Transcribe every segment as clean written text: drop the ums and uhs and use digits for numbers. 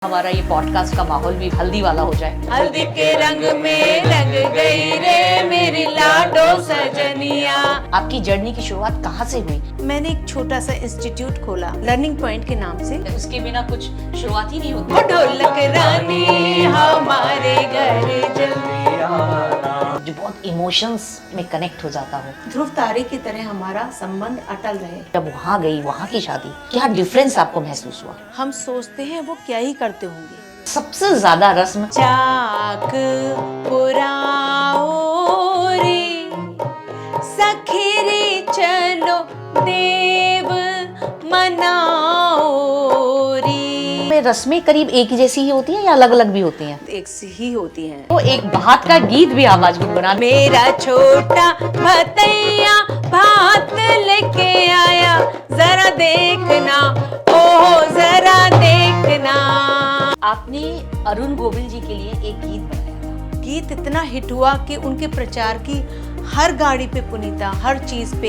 हमारा ये पॉडकास्ट का माहौल भी हल्दी वाला हो जाए। हल्दी के रंग में रंग गई रे मेरी लाडो सजनिया। आपकी जर्नी की शुरुआत कहाँ से हुई? मैंने एक छोटा सा इंस्टीट्यूट खोला लर्निंग पॉइंट के नाम से। उसके बिना कुछ शुरुआत ही नहीं होती। वो ढोलक रानी हमारे घर जल्दी आना, जो बहुत इमोशंस में कनेक्ट हो जाता हो। ध्रुव तारे की तरह हमारा संबंध अटल रहे। जब वहाँ गई, वहाँ की शादी, क्या डिफरेंस आपको महसूस हुआ? हम सोचते हैं वो क्या ही करते होंगे। सबसे ज्यादा रस्म चाक पुराओ रे सखीरी चलो देव मनाओ रे। रस्में करीब एक ही जैसी ही होती हैं या अलग अलग भी होती हैं? एक सी ही होती हैं। तो एक भात का गीत भी आवाज गुनगुना बना। मेरा छोटा भतैया भात लेके आया, जरा देखना ओ जरा देखना। आपने अरुण गोविल जी के लिए एक गीत बनाया था। गीत इतना हिट हुआ कि उनके प्रचार की हर गाड़ी पे पुनीता, हर चीज पे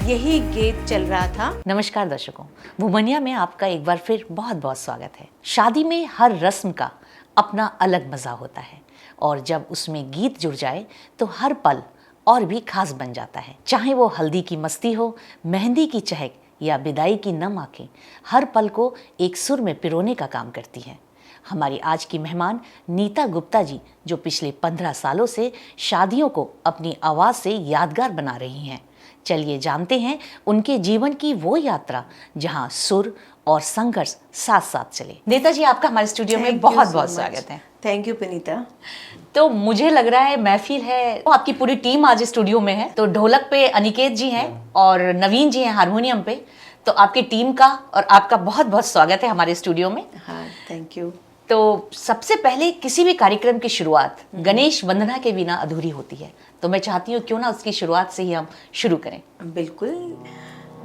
यही गीत चल रहा था। नमस्कार दर्शकों, वुमनिया में आपका एक बार फिर बहुत बहुत स्वागत है। शादी में हर रस्म का अपना अलग मजा होता है और जब उसमें गीत जुड़ जाए तो हर पल और भी खास बन जाता है। चाहे वो हल्दी की मस्ती हो, मेहंदी की चहक या विदाई की नम आंखें, हर पल को एक सुर में पिरोने का काम करती हैं। हमारी आज की मेहमान नीता गुप्ता जी, जो पिछले 15 सालों से शादियों को अपनी आवाज़ से यादगार बना रही हैं। चलिए जानते हैं उनके जीवन की वो यात्रा जहां सुर और संघर्ष साथ साथ चले। नीता जी, आपका हमारे स्टूडियो में बहुत बहुत स्वागत है। थैंक यू पुनीता। तो मुझे लग रहा है महफिल है, तो आपकी पूरी टीम आज स्टूडियो में है। तो ढोलक पे अनिकेत जी हैं और नवीन जी हैं हारमोनियम पे। तो आपकी टीम का और आपका बहुत बहुत स्वागत है हमारे स्टूडियो में। हाँ, थैंक यू। तो सबसे पहले किसी भी कार्यक्रम की शुरुआत गणेश वंदना के बिना अधूरी होती है। तो मैं चाहती हूँ क्यों ना उसकी शुरुआत से ही हम शुरू करें। बिल्कुल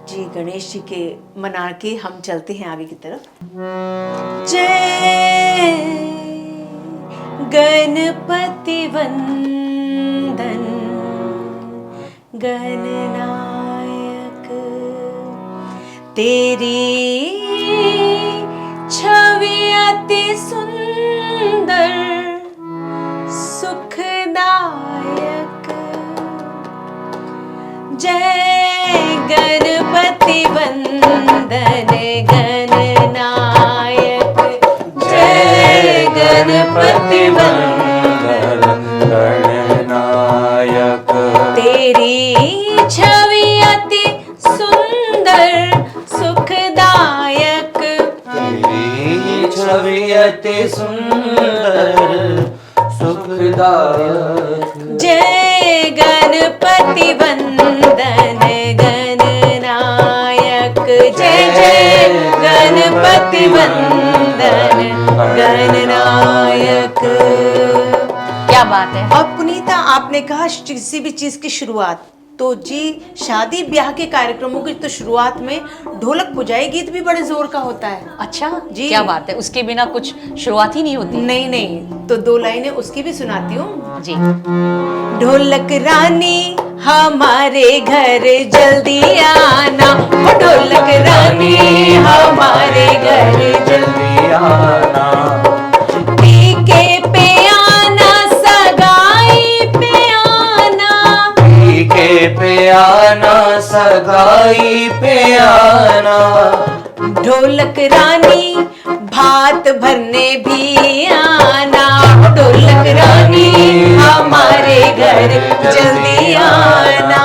जी, गणेश जी के मना के हम चलते हैं आगे की तरफ। जय गणपति वंदन गणनायक, तेरी छवि अति सुंदर सुखदायक। जय गणपति वंदन गणनायक, जय गणपति वंदन गणनायक, तेरी छवि अति सुंदर सुखदायक, तेरी छवि अति सुंदर सुखदायक। जय गणपति वंदन गणनायक, जय जय गणपति वंदन गणनायक। क्या बात है। और पुनीता, आपने कहा किसी भी चीज की शुरुआत, तो जी शादी ब्याह के कार्यक्रमों की तो शुरुआत में ढोलक पुजाई गीत भी बड़े जोर का होता है। अच्छा जी, क्या बात है, उसके बिना कुछ शुरुआत ही नहीं होती। नहीं नहीं, तो 2 लाइनें उसकी भी सुनाती हूँ जी। ढोलक रानी हमारे घर जल्दी आना, वो ढोलक रानी हमारे घर जल्दी आना, टीके पे आना सगाई पे आना, टीके पे आना सगाई पे आना, ढोलक रानी भात भरने भी आना, ढोलक रानी हमारे घर जल्दी आना।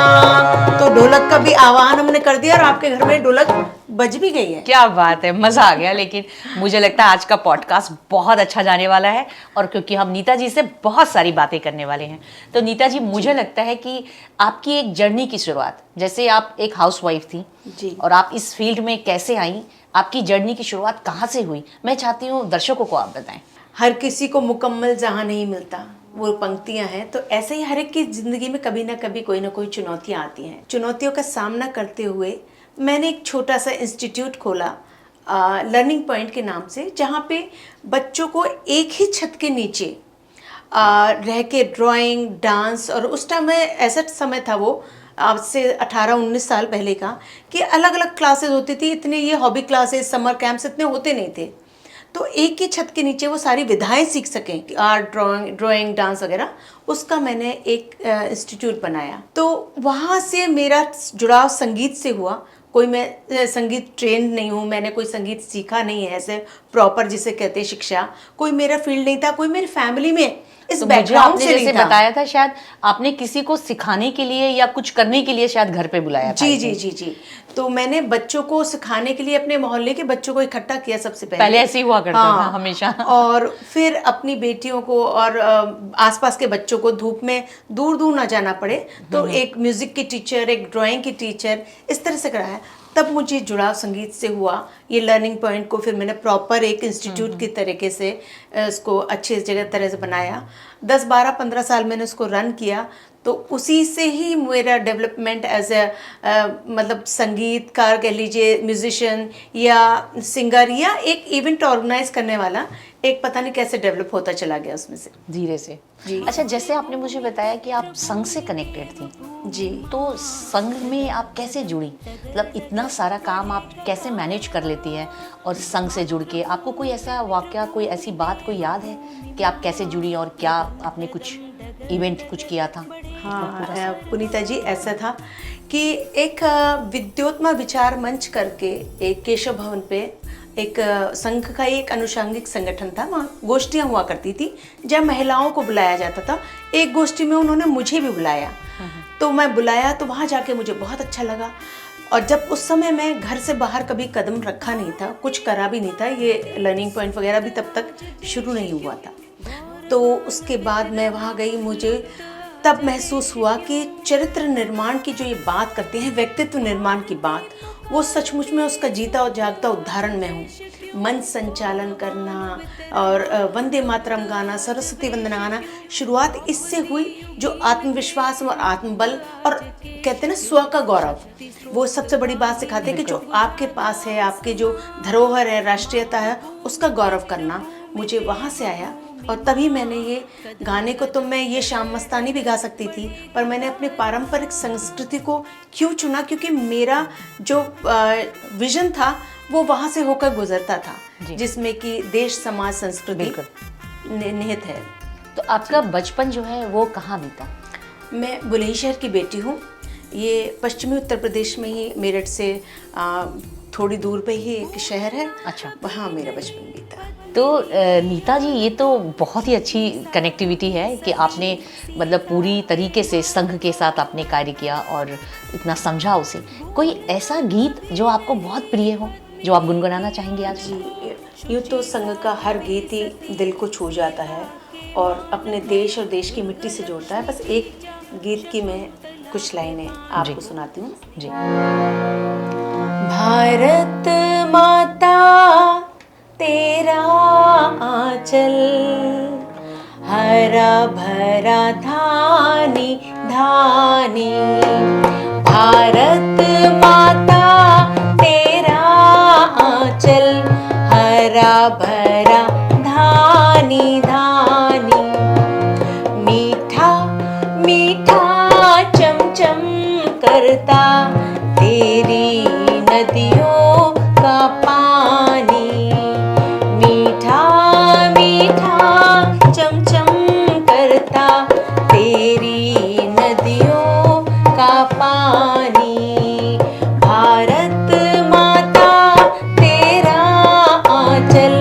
तो ढोलक का भी आह्वान हमने कर दिया और आपके घर में ढोलक बज भी गई है। क्या बात है, मजा आ गया। लेकिन मुझे लगता है आज का पॉडकास्ट बहुत अच्छा जाने वाला है, और क्योंकि हम नीता जी से बहुत सारी बातें करने वाले हैं। तो नीता जी, मुझे लगता है कि आपकी एक जर्नी की शुरुआत, जैसे आप एक हाउसवाइफ थी जी, और आप इस फील्ड में कैसे आई, आपकी जर्नी की शुरुआत कहाँ से हुई, मैं चाहती हूँ दर्शकों को आप बताएं। हर किसी को मुकम्मल जहां नहीं मिलता, वो पंक्तियां हैं। तो ऐसे ही हर एक की जिंदगी में कभी ना कभी कोई ना कोई चुनौतियां आती हैं। चुनौतियों का सामना करते हुए मैंने एक छोटा सा इंस्टीट्यूट खोला लर्निंग पॉइंट के नाम से, जहाँ पे बच्चों को एक ही छत के नीचे रह के ड्राइंग, डांस, और उस टाइम में ऐसा समय था वो आज से 18-19 साल पहले का, कि अलग अलग क्लासेस होती थी। इतने ये हॉबी क्लासेस, समर कैंप्स इतने होते नहीं थे। तो एक ही छत के नीचे वो सारी विधाएं सीख सकें कि आर्ट, ड्राइंग, डांस वगैरह, उसका मैंने एक इंस्टीट्यूट बनाया। तो वहाँ से मेरा जुड़ाव संगीत से हुआ। कोई मैं संगीत ट्रेंड नहीं हूँ, मैंने कोई संगीत सीखा नहीं है ऐसे प्रॉपर जिसे कहते हैं शिक्षा, कोई मेरा फील्ड नहीं था, कोई मेरी फैमिली में इस तो मुझे बैकग्राउंड आपने से जैसे नहीं था। बताया था शायद आपने किसी को सिखाने के लिए या कुछ करने के लिए शायद घर पे बुलाया था। जी जी जी जी। तो मैंने बच्चों को सिखाने के लिए अपने मोहल्ले के बच्चों को इकट्ठा किया सबसे पहले ऐसे ही हुआ करता था हमेशा। और फिर अपनी बेटियों को और आसपास के बच्चों को धूप में दूर दूर ना जाना पड़े, तो एक म्यूजिक की टीचर, एक ड्राइंग की टीचर, इस तरह से कराया। तब मुझे जुड़ाव संगीत से हुआ। ये लर्निंग पॉइंट को फिर मैंने प्रॉपर एक इंस्टीट्यूट की तरीके से इसको अच्छी जगह तरह से बनाया। 10, 12, 15 साल मैंने उसको रन किया। तो उसी से ही मेरा डेवलपमेंट एज ए मतलब संगीतकार कह लीजिए, म्यूजिशियन या सिंगर या एक इवेंट ऑर्गेनाइज करने वाला, एक पता नहीं कैसे डेवलप होता चला गया उसमें से धीरे से जी। अच्छा, जैसे आपने मुझे बताया कि आप संघ से कनेक्टेड थी, जी। तो संघ में आप कैसे जुड़ी? मतलब इतना सारा काम आप कैसे मैनेज कर लेती हैं? और संघ से जुड़ के आपको कोई ऐसा वाकया, कोई ऐसी बात कोई याद है कि आप कैसे जुड़ी और क्या आपने कुछ इवेंट कुछ किया था? हाँ पुनीता जी, ऐसा था कि एक विद्योत्मा विचार मंच करके एक केशव भवन पे एक संघ का एक अनुषंगिक संगठन था। वहाँ गोष्ठियाँ हुआ करती थी जब महिलाओं को बुलाया जाता था। एक गोष्ठी में उन्होंने मुझे भी बुलाया, तो मैं बुलाया, तो वहाँ जाके मुझे बहुत अच्छा लगा। और जब उस समय मैं घर से बाहर कभी कदम रखा नहीं था, कुछ करा भी नहीं था, ये लर्निंग पॉइंट वगैरह भी तब तक शुरू नहीं हुआ था। तो उसके बाद मैं वहाँ गई, मुझे तब महसूस हुआ कि चरित्र निर्माण की जो ये बात करते हैं, व्यक्तित्व निर्माण की बात, वो सचमुच में उसका जीता और जागता उदाहरण मैं हूँ। मंच संचालन करना और वंदे मातरम गाना, सरस्वती वंदना गाना, शुरुआत इससे हुई जो आत्मविश्वास और आत्मबल और कहते हैं ना स्व का गौरव, वो सबसे बड़ी बात सिखाते हैं कि जो आपके पास है, आपके जो धरोहर है, राष्ट्रीयता है, उसका गौरव करना मुझे वहाँ से आया। और तभी मैंने ये गाने को, तो मैं ये शाम मस्तानी भी गा सकती थी, पर मैंने अपने पारंपरिक संस्कृति को क्यों चुना? क्योंकि मेरा जो विजन था वो वहाँ से होकर गुजरता था, जिसमें कि देश, समाज, संस्कृति निहित है। तो आपका बचपन जो है वो कहाँ बीता? मैं बुलंदशहर की बेटी हूँ। ये पश्चिमी उत्तर प्रदेश में ही, मेरठ से थोड़ी दूर पे ही एक शहर है। अच्छा। वहाँ मेरा बचपन बीता। तो नीता जी, ये तो बहुत ही अच्छी कनेक्टिविटी है कि आपने मतलब पूरी तरीके से संघ के साथ आपने कार्य किया और इतना समझा उसे। कोई ऐसा गीत जो आपको बहुत प्रिय हो, जो आप गुनगुनाना चाहेंगे आज? जी, यूँ तो संघ का हर गीत ही दिल को छू जाता है और अपने देश और देश की मिट्टी से जोड़ता है। बस एक गीत की मैं कुछ लाइनें आपको सुनाती हूँ। जी। भारत माता तेरा आंचल, हरा भरा धानी धानी। भारत माता तेरा आंचल, हरा भरा धानी धानी। मीठा मीठा चमचम करता तेरी नदियों का पानी। मीठा मीठा चमचम करता तेरी नदियों का पानी। भारत माता तेरा आंचल,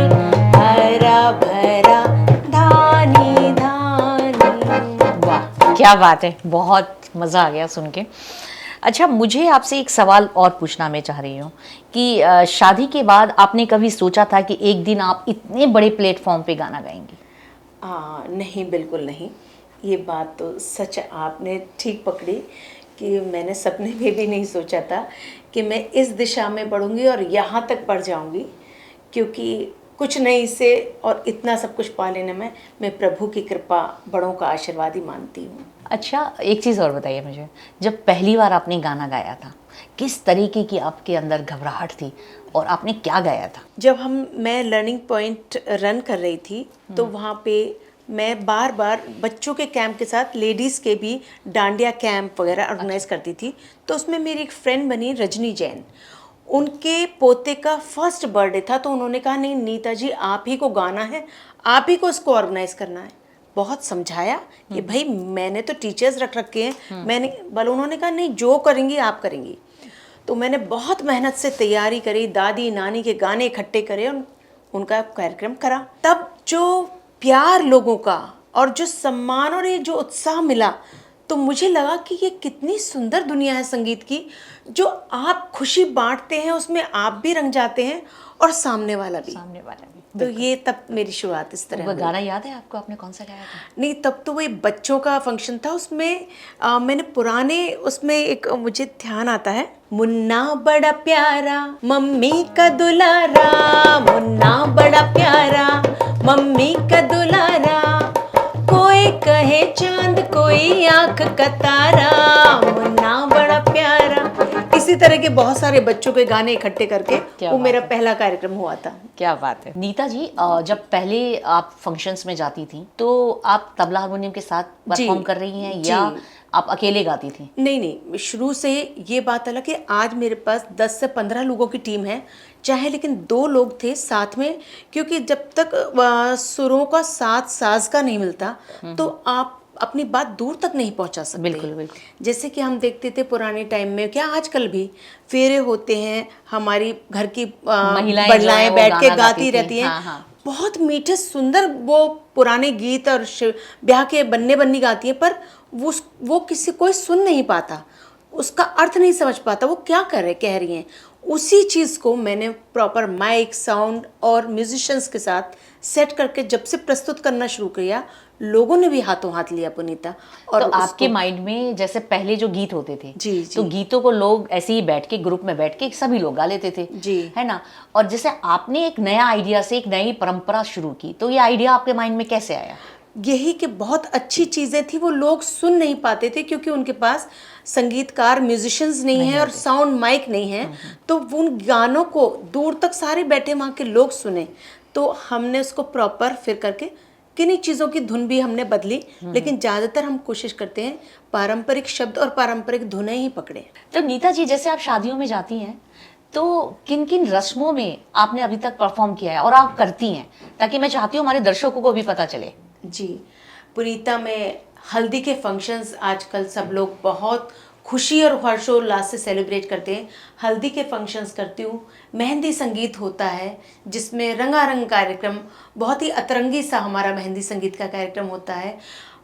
हरा भरा धानी धानी। वाह, क्या बात है, बहुत मज़ा आ गया सुन के। अच्छा, मुझे आपसे एक सवाल और पूछना मैं चाह रही हूँ कि शादी के बाद आपने कभी सोचा था कि एक दिन आप इतने बड़े प्लेटफॉर्म पे गाना गाएंगी? नहीं, बिल्कुल नहीं। ये बात तो सच आपने ठीक पकड़ी कि मैंने सपने में भी नहीं सोचा था कि मैं इस दिशा में बढ़ूंगी और यहाँ तक बढ़ जाऊंगी, क्योंकि कुछ नहीं से और इतना सब कुछ पा लेने में मैं प्रभु की कृपा, बड़ों का आशीर्वाद ही मानती हूँ। अच्छा, एक चीज़ और बताइए मुझे, जब पहली बार आपने गाना गाया था, किस तरीके की आपके अंदर घबराहट थी और आपने क्या गाया था? जब मैं लर्निंग पॉइंट रन कर रही थी, तो वहाँ पे मैं बार बार बच्चों के कैंप के साथ लेडीज़ के भी डांडिया कैंप वगैरह ऑर्गेनाइज करती थी। तो उसमें मेरी एक फ्रेंड बनी रजनी जैन। उनके पोते का फर्स्ट बर्थडे था, तो उन्होंने कहा नहीं नीता जी आप ही को गाना है, आप ही को इसको ऑर्गेनाइज करना है। बहुत समझाया कि भाई मैंने तो टीचर्स रख रखे हैं, मैंने बल उन्होंने कहा नहीं जो करेंगी आप करेंगी। तो मैंने बहुत मेहनत से तैयारी करी, दादी नानी के गाने इकट्ठे करे और उनका कार्यक्रम करा। तब जो प्यार लोगों का और जो सम्मान और ये जो उत्साह मिला, तो मुझे लगा कि ये कितनी सुंदर दुनिया है संगीत की, जो आप खुशी बांटते हैं उसमें आप भी रंग जाते हैं और सामने वाला भी। तो ये तब मेरी शुरुआत इस तरह वो हुई। गाना याद है आपको, आपने कौन सा गाया था? नहीं तब तो वही बच्चों का फंक्शन था, उसमें मैंने पुराने उसमें एक मुझे ध्यान आता है, मुन्ना बड़ा प्यारा मम्मी का दुलारा, मुन्ना बड़ा प्यारा मम्मी का दुलारा, कोई कहे चांद कोई आंख का तारा, मुन्ना बड़ा प्यारा। इसी तरह के बहुत सारे बच्चों के गाने इकट्ठे करके वो मेरा पहला कार्यक्रम हुआ था। क्या बात है। नीता जी जब पहले आप फंक्शंस में जाती थी तो आप तबला हारमोनियम के साथ परफॉर्म कर रही हैं या आप अकेले गाती थी? नहीं, शुरू से ये बात अलग है। आज मेरे पास 10 से 15 लोगों की टीम है, चाहे लेकिन 2 लोग थे साथ में, क्योंकि जब तक सुरों का साथ साज का नहीं मिलता तो आप अपनी बात दूर तक नहीं पहुंचा सकते। बिल्कुल बिल्कुल। जैसे कि हम देखते थे पुराने टाइम में, क्या आजकल भी फेरे होते हैं, हमारी घर की महिलाएं बैठ के गाती रहती हैं। हाँ। बहुत मीठे सुंदर वो पुराने गीत और ब्याह के बन्ने बन्नी गाती हैं, पर वो किसी कोई सुन नहीं पाता, उसका अर्थ नहीं समझ पाता वो क्या कह रही हैं। उसी चीज़ को मैंने प्रॉपर माइक साउंड और म्यूजिशियंस के साथ सेट करके जब से प्रस्तुत करना शुरू किया, लोगों ने भी हाथों हाथ लिया पुनीता। और तो आपके माइंड में जैसे पहले जो गीत होते थे जी तो गीतों को लोग ऐसे ही बैठ के ग्रुप में बैठ के सभी लोग गा लेते थे जी, है ना। और जैसे आपने एक नया आइडिया से एक नई परंपरा शुरू की, तो ये आइडिया आपके माइंड में कैसे आया? यही कि बहुत अच्छी चीज़ें थी, वो लोग सुन नहीं पाते थे क्योंकि उनके पास संगीतकार म्यूजिशियंस नहीं है और साउंड माइक नहीं है, तो उन गानों को दूर तक सारे बैठे वहाँ के लोग सुने। तो हमने उसको प्रॉपर फिर करके किन्हीं चीज़ों की धुन भी हमने बदली, लेकिन ज़्यादातर हम कोशिश करते हैं पारंपरिक शब्द और पारंपरिक धुनें ही पकड़े। तो नीता जी जैसे आप शादियों में जाती हैं तो किन किन रस्मों में आपने अभी तक परफॉर्म किया है और आप करती हैं, ताकि मैं चाहती हूँ हमारे दर्शकों को भी पता चले। जी पुनीता, में हल्दी के फंक्शंस आजकल सब लोग बहुत खुशी और हर्षोल्लास से सेलिब्रेट करते हैं। हल्दी के फंक्शंस करती हूँ, मेहंदी संगीत होता है जिसमें रंगारंग कार्यक्रम, बहुत ही अतरंगी सा हमारा मेहंदी संगीत का कार्यक्रम होता है।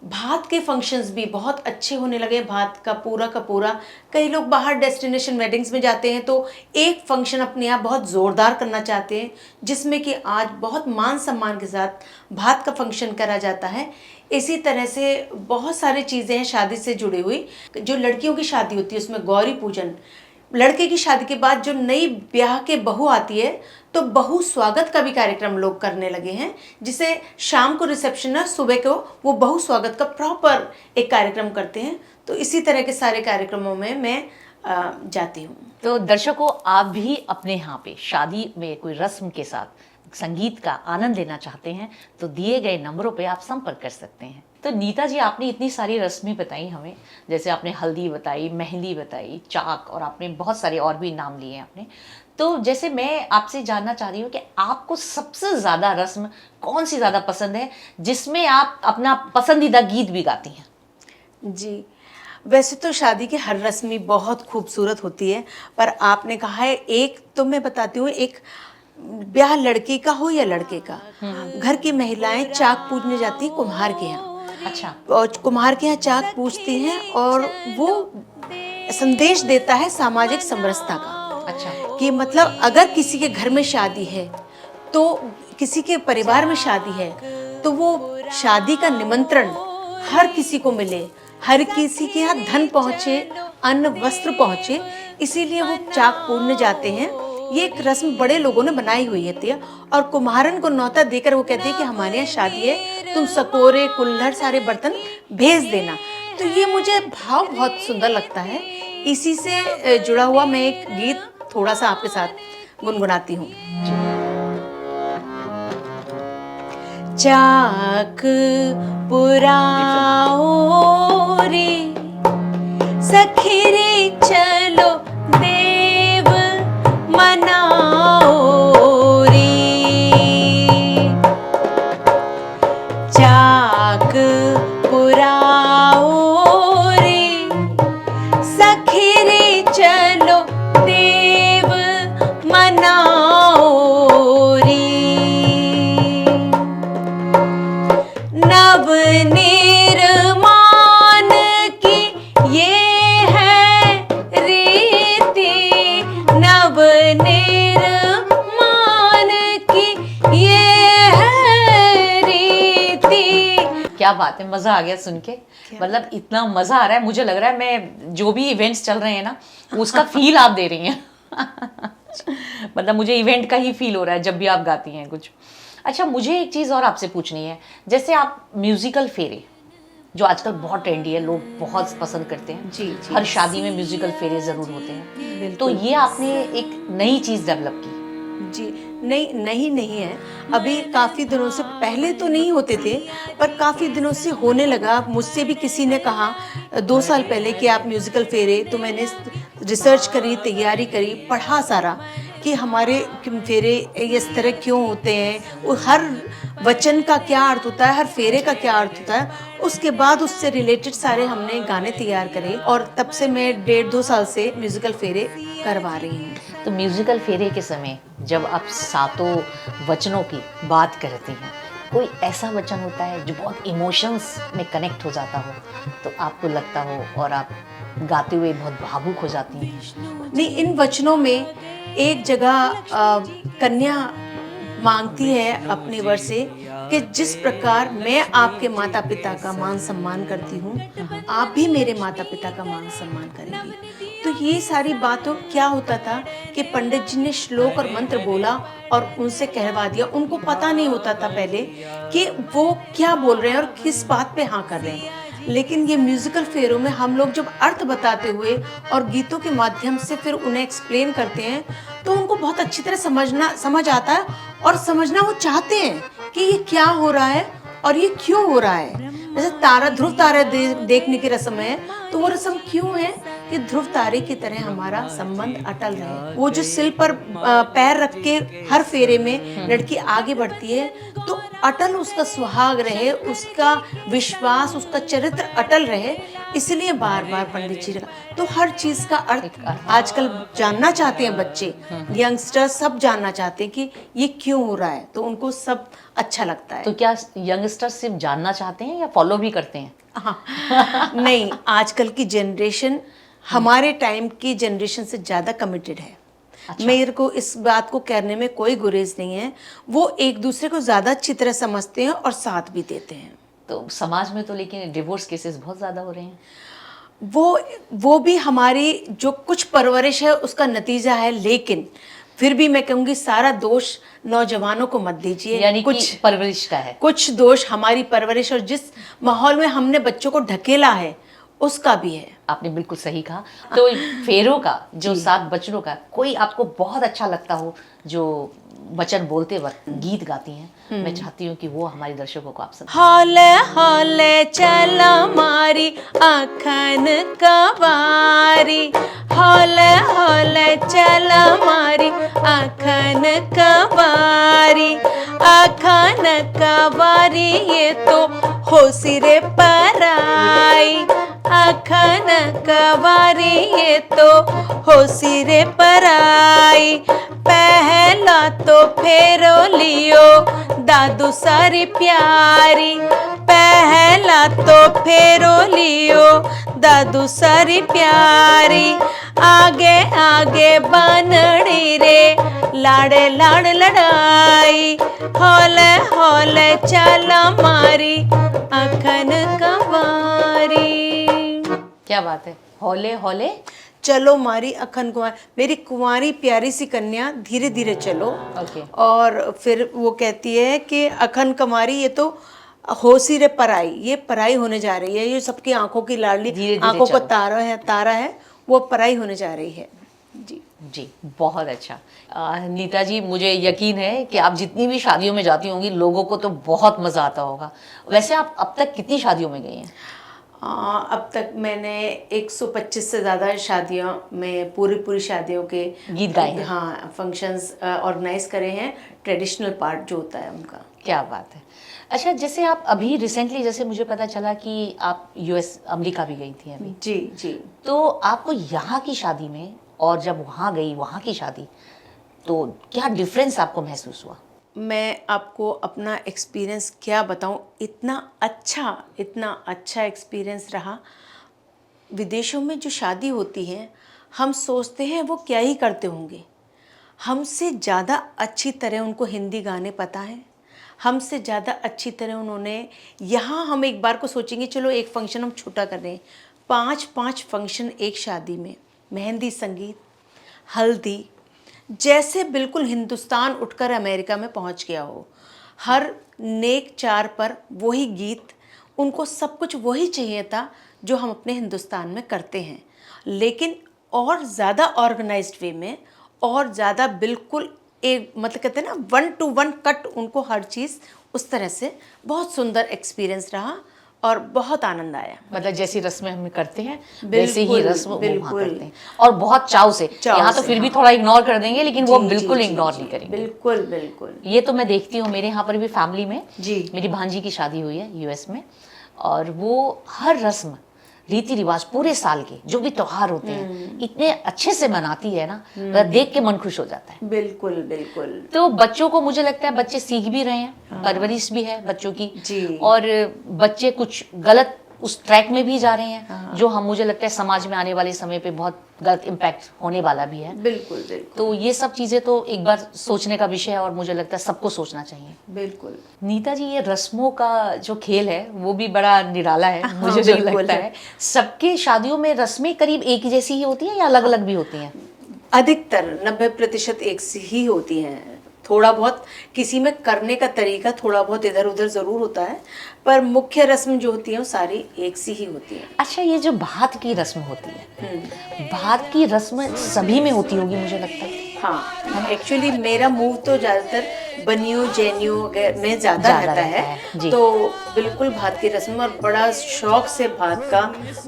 भात के फंक्शंस भी बहुत अच्छे होने लगे, भात का पूरा कई लोग बाहर डेस्टिनेशन वेडिंग्स में जाते हैं तो एक फंक्शन अपने आप बहुत ज़ोरदार करना चाहते हैं, जिसमें कि आज बहुत मान सम्मान के साथ भात का फंक्शन करा जाता है। इसी तरह से बहुत सारी चीज़ें हैं शादी से जुड़ी हुई। जो लड़कियों की शादी होती है उसमें गौरी पूजन, लड़के की शादी के बाद जो नई ब्याह के बहू आती है तो बहू स्वागत का भी कार्यक्रम लोग करने लगे हैं, जिसे शाम को रिसेप्शन है, सुबह को वो बहू स्वागत का प्रॉपर एक कार्यक्रम करते हैं। तो इसी तरह के सारे कार्यक्रमों में मैं जाती हूँ। तो दर्शकों, आप भी अपने यहाँ पे शादी में कोई रस्म के साथ संगीत का आनंद लेना चाहते हैं तो दिए गए नंबरों पे आप संपर्क कर सकते हैं। तो नीता जी, आपने इतनी सारी रस्में बताई हमें, जैसे आपने हल्दी बताई, मेहंदी बताई, चाक, और आपने बहुत सारे और भी नाम लिए हैं आपने। तो जैसे मैं आपसे जानना चाह रही हूँ कि आपको सबसे ज़्यादा रस्म कौन सी ज़्यादा पसंद है जिसमें आप अपना पसंदीदा गीत भी गाती हैं? जी, वैसे तो शादी की हर रस्म ही बहुत खूबसूरत होती है, पर आपने कहा है एक, तो मैं बताती हूँ, एक ब्याह लड़की का हो या लड़के का, घर की महिलाएं चाक पूजने जाती हैं कुम्हार के यहाँ। अच्छा। और कुम्हार के यहाँ चाक पूजती हैं और वो संदेश देता है सामाजिक समरसता का। अच्छा। कि मतलब अगर किसी के घर में शादी है, तो किसी के परिवार में शादी है, तो वो शादी का निमंत्रण हर किसी को मिले, हर किसी के यहाँ धन पहुँचे, अन्न वस्त्र पहुँचे, इसीलिए वो चाक पूजने जाते हैं। ये एक रस्म बड़े लोगों ने बनाई हुई है और कुम्हारन को न्योता देकर वो कहते हैं कि हमारे यहाँ शादी है, तुम सकोरे कुल्हड़ सारे बर्तन भेज देना। तो ये मुझे भाव बहुत सुंदर लगता है। इसी से जुड़ा हुआ मैं एक गीत थोड़ा सा आपके साथ गुनगुनाती हूँ। चाक पुराओ रे सखी रे चलो देव चाक पुराओ रे, सखी रे चलो देव मनाओ रे। नव निर्माण की ये है रीति, नव निर्माण की ये है रीति। क्या बात है, मजा आ गया सुन के। मतलब इतना मजा आ रहा है, मुझे लग रहा है मैं जो भी इवेंट्स चल रहे हैं ना उसका फील आप दे रही हैं। मतलब मुझे इवेंट का ही फील हो रहा है जब भी आप गाती हैं कुछ। अच्छा, मुझे एक चीज़ और आपसे पूछनी है, जैसे आप म्यूजिकल फेरे जो आजकल बहुत ट्रेंडी है, लोग बहुत पसंद करते हैं, जी, जी। हर शादी में म्यूजिकल फेरे ज़रूर होते हैं, तो ये आपने एक नई चीज़ डेवलप की। जी नहीं है, अभी काफ़ी दिनों से, पहले तो नहीं होते थे पर काफ़ी दिनों से होने लगा। मुझसे भी किसी ने कहा 2 साल पहले कि आप म्यूज़िकल फेरे, तो मैंने रिसर्च करी, तैयारी करी, पढ़ा सारा कि हमारे फेरे इस तरह क्यों होते हैं, और हर वचन का क्या अर्थ होता है, हर फेरे का क्या अर्थ होता है। उसके बाद उससे रिलेटेड सारे हमने गाने तैयार करे, और तब से मैं 1.5-2 साल से म्यूज़िकल फेरे करवा रही हूँ। तो म्यूजिकल फेरे के समय जब आप सातों वचनों की बात करती हैं, कोई ऐसा वचन होता है जो बहुत इमोशंस में कनेक्ट हो जाता हो, तो आपको लगता हो और आप गाते हुए बहुत भावुक हो जाती हैं? नहीं, इन वचनों में एक जगह कन्या मांगती है अपने वर से कि जिस प्रकार मैं आपके माता पिता का मान सम्मान करती हूँ, आप भी मेरे माता पिता का मान सम्मान करेंगी। तो ये सारी बातों क्या होता था कि पंडित जी ने श्लोक और मंत्र बोला और उनसे कहवा दिया। उनको पता नहीं होता था पहले कि वो क्या बोल रहे हैं और किस बात पे हाँ कर रहे हैं। लेकिन ये म्यूजिकल फेरों में हम लोग जब अर्थ बताते हुए और गीतों के माध्यम से फिर उन्हें एक्सप्लेन करते हैं, तो उनको बहुत अच्छी तरह समझ आता है, और समझना वो चाहते हैं कि ये क्या हो रहा है और ये क्यों हो रहा है। जैसे ध्रुव तारा देखने की रस्म है, तो वो रस्म क्यों है कि ध्रुव तारे की तरह हमारा संबंध अटल रहे। वो जो सिल पर पैर रख के हर फेरे में लड़की आगे बढ़ती है, तो अटल उसका सुहाग रहे, उसका विश्वास, उसका चरित्र अटल रहे। इसलिए बार बार पंडित जी का, तो हर चीज का अर्थ आजकल जानना चाहते हैं बच्चे, यंगस्टर्स सब जानना चाहते हैं कि ये क्यों हो रहा है, तो उनको सब अच्छा लगता है। तो क्या यंगस्टर्स सिर्फ जानना चाहते हैं या फॉलो भी करते हैं? हाँ, नहीं, आजकल की जनरेशन हमारे टाइम की जनरेशन से ज़्यादा कमिटेड है। अच्छा। मेरे को इस बात को कहने में कोई गुरेज नहीं है। वो एक दूसरे को ज़्यादा अच्छी तरह समझते हैं और साथ भी देते हैं। तो समाज में तो लेकिन डिवोर्स केसेस बहुत ज़्यादा हो रहे हैं। वो भी हमारी जो कुछ परवरिश है उसका नतीजा है, लेकिन फिर भी मैं कहूँगी सारा दोष नौजवानों को मत दीजिए। यानी कुछ परवरिश का है, कुछ दोष हमारी परवरिश और जिस माहौल में हमने बच्चों को ढकेला है उसका भी है। आपने बिल्कुल सही कहा। तो फेरों का जो 7 वचनों का कोई आपको बहुत अच्छा लगता हो जो वचन बोलते वक्त गीत गाती हैं, मैं चाहती हूँ कि वो हमारे दर्शकों को आप सुनाएं। हौले हौले चल मारी अखन कवारी, हौले हौले चल मारी अखन कवारी, अखन कवारी ये तो हो सिरे पराई, अखन कवारी ये तो हो सिरे पराई। पहला तो फेरो लियो दादू सारी प्यारी, पहला तो फेरो लियो दादू सारी प्यारी। आगे आगे बनड़ी रे लाड़े लाड़ लड़ाई, हौले हौले चला मारी अखन कवारी। क्या बात है, हौले हौले चलो मारी अखन कुंवारी, मेरी कुंवारी प्यारी सी कन्या धीरे धीरे चलो। ओके। और फिर वो कहती है कि अखन कुंवारी ये तो होसी रे पराई, ये पराई होने जा रही है, ये सबकी आंखों की लाडली, धीरे-धीरे आंखों का चलो। तारा है, वो पराई होने जा रही है। जी जी, बहुत अच्छा। नीता जी, मुझे यकीन है कि आप जितनी भी शादियों में जाती होंगी लोगों को तो बहुत मज़ा आता होगा। वैसे आप अब तक कितनी शादियों में गई हैं? अब तक मैंने 125 से ज़्यादा शादियों में पूरी शादियों के गीत गाए हैं। हाँ, फंक्शंस ऑर्गेनाइज करे हैं, ट्रेडिशनल पार्ट जो होता है उनका। क्या बात है। अच्छा, जैसे आप अभी रिसेंटली, जैसे मुझे पता चला कि आप यूएस अमेरिका भी गई थी अभी, जी जी। तो आपको यहाँ की शादी में और जब वहाँ गई वहाँ की शादी, तो क्या डिफरेंस आपको महसूस हुआ? मैं आपको अपना एक्सपीरियंस क्या बताऊं, इतना अच्छा एक्सपीरियंस रहा। विदेशों में जो शादी होती है, हम सोचते हैं वो क्या ही करते होंगे, हमसे ज़्यादा अच्छी तरह उनको हिंदी गाने पता है, हमसे ज़्यादा अच्छी तरह उन्होंने, यहाँ हम एक बार को सोचेंगे चलो एक फंक्शन हम छोटा कर रहे हैं, 5-5 फंक्शन एक शादी में, मेहंदी संगीत, हल्दी, जैसे बिल्कुल हिंदुस्तान उठकर अमेरिका में पहुंच गया हो। हर नेक चार पर वही गीत, उनको सब कुछ वही चाहिए था जो हम अपने हिंदुस्तान में करते हैं, लेकिन और ज़्यादा ऑर्गेनाइज्ड वे में, और ज़्यादा बिल्कुल एक मतलब कहते हैं ना 1 to 1 कट, उनको हर चीज़ उस तरह से। बहुत सुंदर एक्सपीरियंस रहा और बहुत आनंद आया। मतलब जैसी रस्में हम करते हैं वैसे ही बिल्कुल, रस्म वो वहाँ बिल्कुल। करते हैं, और बहुत चाव से। यहाँ तो से, फिर भी हाँ। थोड़ा इग्नोर कर देंगे, लेकिन वो जी, बिल्कुल जी, इग्नोर जी, नहीं करेंगे। बिल्कुल बिल्कुल। ये तो मैं देखती हूँ, मेरे यहाँ पर भी फैमिली में जी। मेरी भांजी की शादी हुई है यूएस में, और वो हर रस्म रीति रिवाज पूरे साल के जो भी त्योहार होते हैं इतने अच्छे से मनाती है ना, मतलब देख के मन खुश हो जाता है। बिल्कुल बिल्कुल। तो बच्चों को मुझे लगता है बच्चे सीख भी रहे हैं, परवरिश भी है बच्चों की, जी। और बच्चे कुछ गलत उस ट्रैक में भी जा रहे हैं, जो हम मुझे लगता है समाज में आने वाले समय पे बहुत गलत इम्पैक्ट होने वाला भी है। बिल्कुल बिल्कुल। तो ये सब चीजें तो एक बार सोचने का विषय है, और मुझे लगता है सबको सोचना चाहिए। बिल्कुल। नीता जी, ये रस्मों का जो खेल है वो भी बड़ा निराला है, मुझे जो बिल्कुल लगता है। सबके शादियों में रस्में करीब एक ही जैसी ही होती हैं या अलग अलग भी होती हैं? अधिकतर 90% एक सी ही होती हैं। थोड़ा बहुत किसी में करने का तरीका थोड़ा बहुत इधर उधर ज़रूर होता है, पर मुख्य रस्म जो होती है वो सारी एक सी ही होती है। अच्छा, ये जो भात की रस्म होती है, भात की रस्म सभी में होती होगी मुझे लगता है। हाँ, एक्चुअली मेरा मूव तो ज़्यादातर बनियों जैनियों में ज़्यादा रहता है, जी। तो बिल्कुल भात की रस्म और बड़ा शौक से भात का।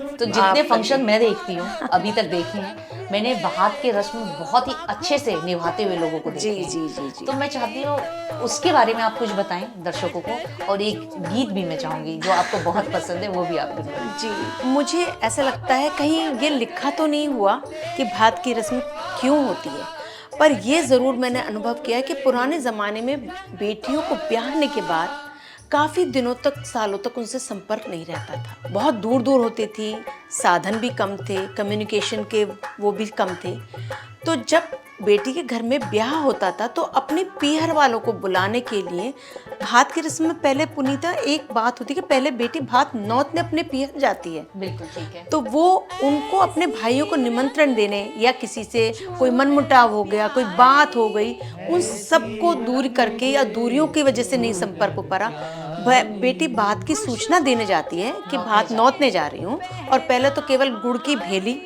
तो जितने फंक्शन मैं देखती हूँ अभी तक देखे हैं, मैंने भात के रस्म बहुत ही अच्छे से निभाते हुए लोगों को देखा जी है। जी जी जी। तो मैं चाहती हूँ उसके बारे में आप कुछ बताएं दर्शकों को, और एक गीत भी मैं चाहूंगी जो आपको बहुत पसंद है, वो भी आप गुनगुनाएं। जी, मुझे ऐसा लगता है कहीं ये लिखा तो नहीं हुआ कि भात की रस्म क्यों होती है, पर ये ज़रूर मैंने अनुभव किया है कि पुराने ज़माने में बेटियों को ब्याहने के बाद काफ़ी दिनों तक, सालों तक उनसे संपर्क नहीं रहता था। बहुत दूर दूर होती थी, साधन भी कम थे, कम्युनिकेशन के वो भी कम थे। तो जब बेटी के घर में ब्याह होता था तो अपने पीहर वालों को बुलाने के लिए भात की रस्म में पहले पुनीता एक बात होती है कि पहले बेटी भात नौतने अपने पीहर जाती है। बिल्कुल ठीक है। तो वो उनको अपने भाइयों को निमंत्रण देने, या किसी से कोई मनमुटाव हो गया, कोई बात हो गई, उन सबको दूर करके, या दूरियों की वजह से नहीं संपर्क हो पा रहा, बेटी भात की सूचना देने जाती है कि भात नौतने जा रही हूँ, और पहले तो केवल गुड़ की भेली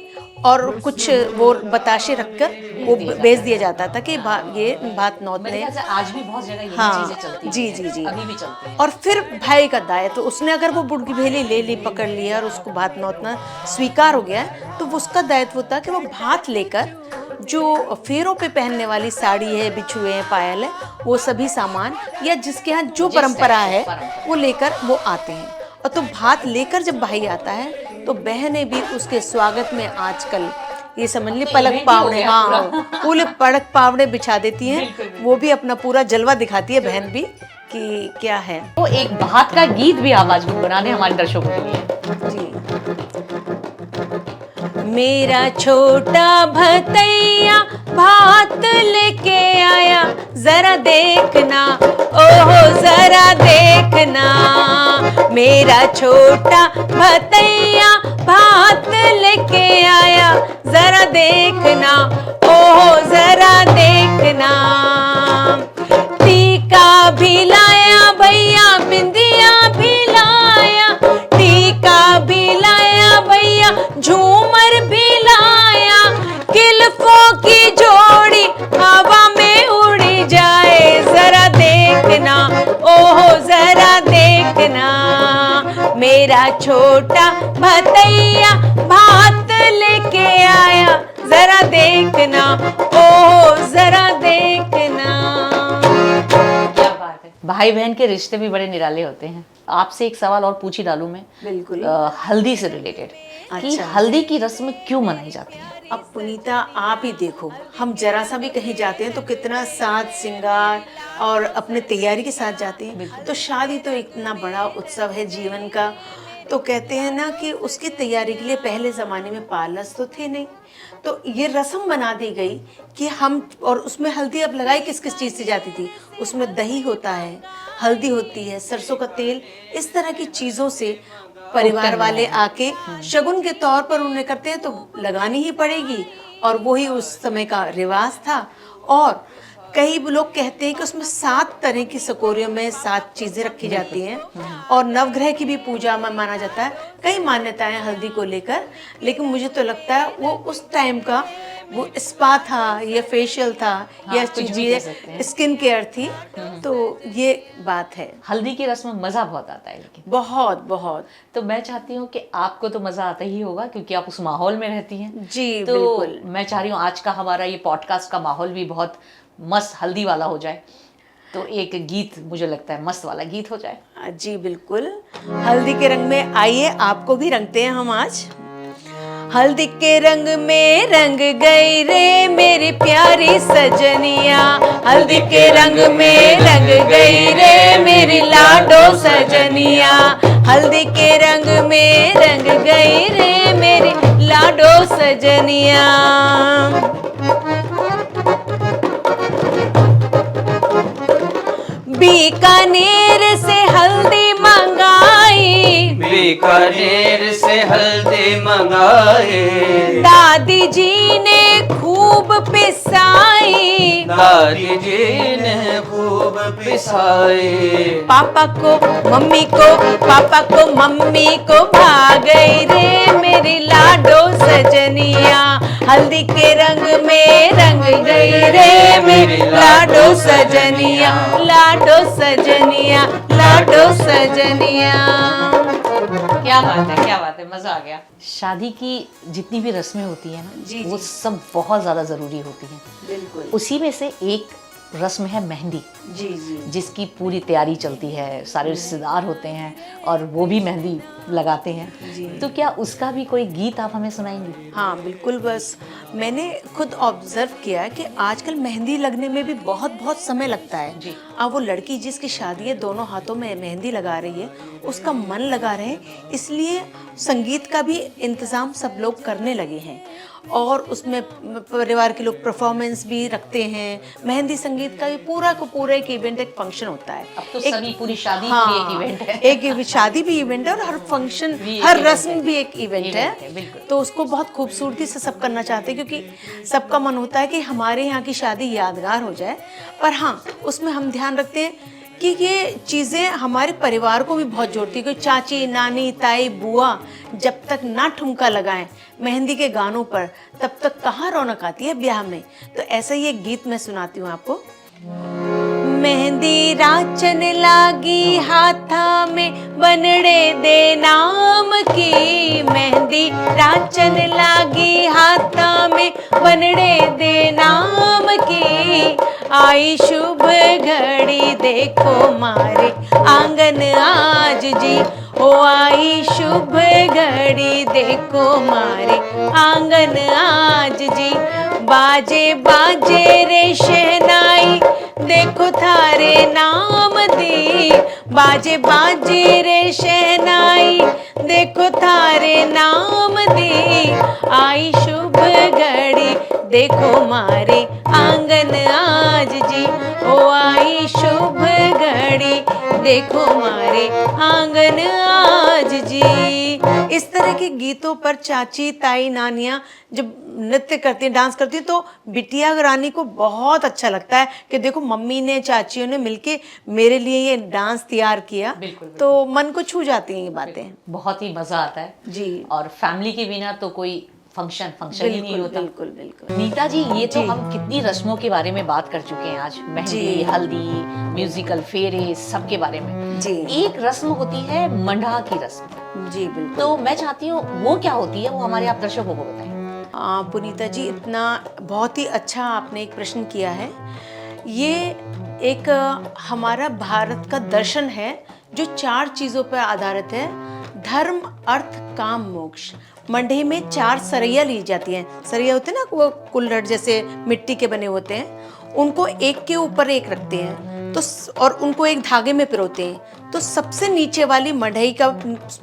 और कुछ वो बताशे रखकर वो भेज दिया जाता था कि ये भात नौतने। आज भी बहुत जगह यही हाँ, चीजें चलती हैं। जी जी जी, अभी भी चलती हैं। और फिर भाई का दायित्व, तो उसने अगर वो बुड़ की भेली ले ली, पकड़ लिया और उसको भात नौतना स्वीकार हो गया, तो उसका दायित्व होता कि वो भात लेकर जो फेरों पे पहनने वाली साड़ी है, बिछुए हैं, पायल है, वो सभी सामान, या जिसके यहाँ जो परंपरा है वो लेकर वो आते हैं। और तो भात लेकर जब भाई आता है तो बहनें भी उसके स्वागत में आजकल ये समझ ली पलक पावड़े, हाँ, पूरे पलक पावड़े बिछा देती हैं। वो भी अपना पूरा जलवा दिखाती है बहन भी कि क्या है। तो एक भात का गीत भी आवाज गुनगुना दें हमारे दर्शकों के लिए। जी। मेरा छोटा भतैया भात लेके आया, जरा देखना, ओहो जरा देखना। मेरा छोटा भतैया भात लेके आया, जरा देखना, ओहो जरा देखना। टीका भी लाया भैया, बिंदिया भी लाया, टीका भी लाया भैया, झूमर भी लाया, किल्फों की जोड़ी हवा में उड़ी जाए, जरा देखना, ओहो जरा देखना। मेरा छोटा भतैया भात लेके आया, जरा देखना, ओहो जरा देखना। क्या बात है, भाई बहन के रिश्ते भी बड़े निराले होते हैं। आपसे एक सवाल और पूछ ही डालूं मैं, बिल्कुल। हल्दी से रिलेटेड कि अच्छा। हल्दी की रस्म क्यों मनाई जाती है? अब पुनीता आप ही देखो, हम जरा सा भी कहीं जाते हैं तो कितना साज श्रृंगार और अपने तैयारी के साथ जाते हैं। तो शादी तो इतना बड़ा उत्सव है जीवन का, तो कहते हैं ना कि उसकी तैयारी के लिए पहले ज़माने में पार्लर्स तो थे नहीं, तो ये रस्म बना दी गई कि हम, और उसमें हल्दी अब लगाई किस किस चीज़ से जाती थी, उसमें दही होता है, हल्दी होती है, सरसों का तेल, इस तरह की चीज़ों से परिवार वाले आके शगुन के तौर पर उन्हें करते हैं तो लगानी ही पड़ेगी, और वही उस समय का रिवाज था। और कई लोग कहते हैं कि उसमें 7 तरह की सकोरियों में 7 चीजें रखी जाती हैं, और नवग्रह की भी पूजा में माना जाता है। कई मान्यताएं हल्दी को लेकर, लेकिन मुझे तो लगता है वो उस टाइम का वो स्पा था या फेशियल था, या कुछ भी कह सकते हैं। स्किन केयर थी, तो ये बात है। हल्दी की रस्म में मज़ा बहुत आता है लेकिन। बहुत बहुत। तो मैं चाहती हूँ कि आपको तो मज़ा आता ही होगा क्योंकि आप उस माहौल में रहती हैं। जी तो बिल्कुल। मैं चाह रही हूँ आज का हमारा ये पॉडकास्ट का माहौल भी बहुत मस्त हल्दी वाला हो जाए। तो एक गीत, मुझे लगता है मस्त वाला गीत हो जाए। जी बिल्कुल। हल्दी के रंग में आइए, आपको भी रंगते हैं हम आज। हल्दी के रंग में रंग गई रे मेरी प्यारी सजनिया, हल्दी के रंग में रंग गई रे मेरी लाडो सजनिया, हल्दी के रंग में रंग गई रे मेरी लाडो सजनिया। बीकानेर से हल्दी मंगाई, बीकानेर से हल्दी मंगाए, दादी जी ने खूब पिसाई, दादी जी ने खूब पिसाए, पापा को मम्मी को, पापा को मम्मी को भाग गई रे मेरी लाडो सजनिया, हल्दी के रंग में रंग गई रे मेरी लाडो सजनिया, लाडो सजनिया, लाडो सजनिया। क्या बात है, क्या बात है, मज़ा आ गया। शादी की जितनी भी रस्में होती हैं ना, जी, वो जी। सब बहुत ज़्यादा ज़रूरी होती हैं। बिल्कुल। उसी में से एक रस्म है मेहंदी, जी जी। जिसकी पूरी तैयारी चलती है, सारे रिश्तेदार होते हैं और वो भी मेहंदी लगाते हैं। जी। तो क्या उसका भी कोई गीत आप हमें सुनाएंगी? हाँ बिल्कुल। बस मैंने खुद ऑब्जर्व किया है कि आजकल मेहंदी लगने में भी बहुत बहुत समय लगता है। जी। अब वो लड़की जिसकी शादी है, दोनों हाथों में मेहंदी लगा रही है, उसका मन लगा रहे हैं, इसलिए संगीत का भी इंतज़ाम सब लोग करने लगे हैं, और उसमें परिवार के लोग परफॉर्मेंस भी रखते हैं। मेहंदी संगीत का भी पूरा को पूरा एक इवेंट, एक फंक्शन होता है। अब तो सभी पूरी शादी हाँ, भी एक इवेंट है। एक शादी भी इवेंट है, और हर फंक्शन, भी एक हर इवेंट रस्म है। भी एक इवेंट इवेंट है। है, बिल्कुल। तो उसको बहुत खूबसूरती से सब करना चाहते हैं, क्योंकि सबका मन होता है कि हमारे यहाँ की शादी यादगार हो जाए। पर हाँ, उसमें हम ध्यान रखते हैं कि ये चीज़ें हमारे परिवार को भी बहुत जोड़ती है। कोई चाची, नानी, ताई, बुआ जब तक ना ठुमका लगाएं मेहंदी के गानों पर, तब तक कहाँ रौनक आती है ब्याह में। तो ऐसा ही एक गीत मैं सुनाती हूँ आपको। मेहंदी राचन लागी हाथा में बनड़े दे नाम की, मेहंदी राचन लागी हाथा में बनड़े दे नाम की, आई शुभ घड़ी देखो मारे आंगन आज जी, ओ आई शुभ घड़ी देखो मारे आंगन आज जी, बाजे बाजे रे शहनाई देखो थारे नाम दी, बाजे बाजे रे शहनाई देखो थारे नाम दी, आई शुभ घड़ी देखो मारे आंगन आज जी, ओ आई शुभ घड़ी देखो मारे आंगन आज जी। इस तरह के गीतों पर चाची, ताई, नानियाँ जब नृत्य करती हैं, डांस करती हैं, तो बिटिया रानी को बहुत अच्छा लगता है कि देखो मम्मी ने, चाचियों ने मिलके मेरे लिए ये डांस तैयार किया। बिल्कुल। तो मन को छू जाती हैं ये बातें। बहुत ही मज़ा आता है जी। और फैमिली के बिना तो कोई फंक्शन ही नहीं होता। बिल्कुल बिल्कुल। नीता जी, ये तो जी। हम कितनी रस्मों के बारे में बात कर चुके हैं आज, मेहंदी, जी। हल्दी, म्यूजिकल फेरे, सब के बारे में। जी। एक रस्म होती है मंडा की रस्म, जी बिल्कुल। तो मैं चाहती हूँ वो क्या होती है, वो हमारे आप दर्शकों को बताएं। पुनीता जी, इतना बहुत ही अच्छा आपने एक प्रश्न किया है। ये एक हमारा भारत का दर्शन है जो 4 चीजों पर आधारित है। धर्म, अर्थ, काम, मोक्ष। मंडे में 4 सरैया ली जाती हैं। सरैया होते हैं ना, वो कुल्हड़ जैसे मिट्टी के बने होते हैं, उनको एक के ऊपर एक रखते हैं तो और उनको एक धागे में पिरोते हैं। तो सबसे नीचे वाली मढ़ई का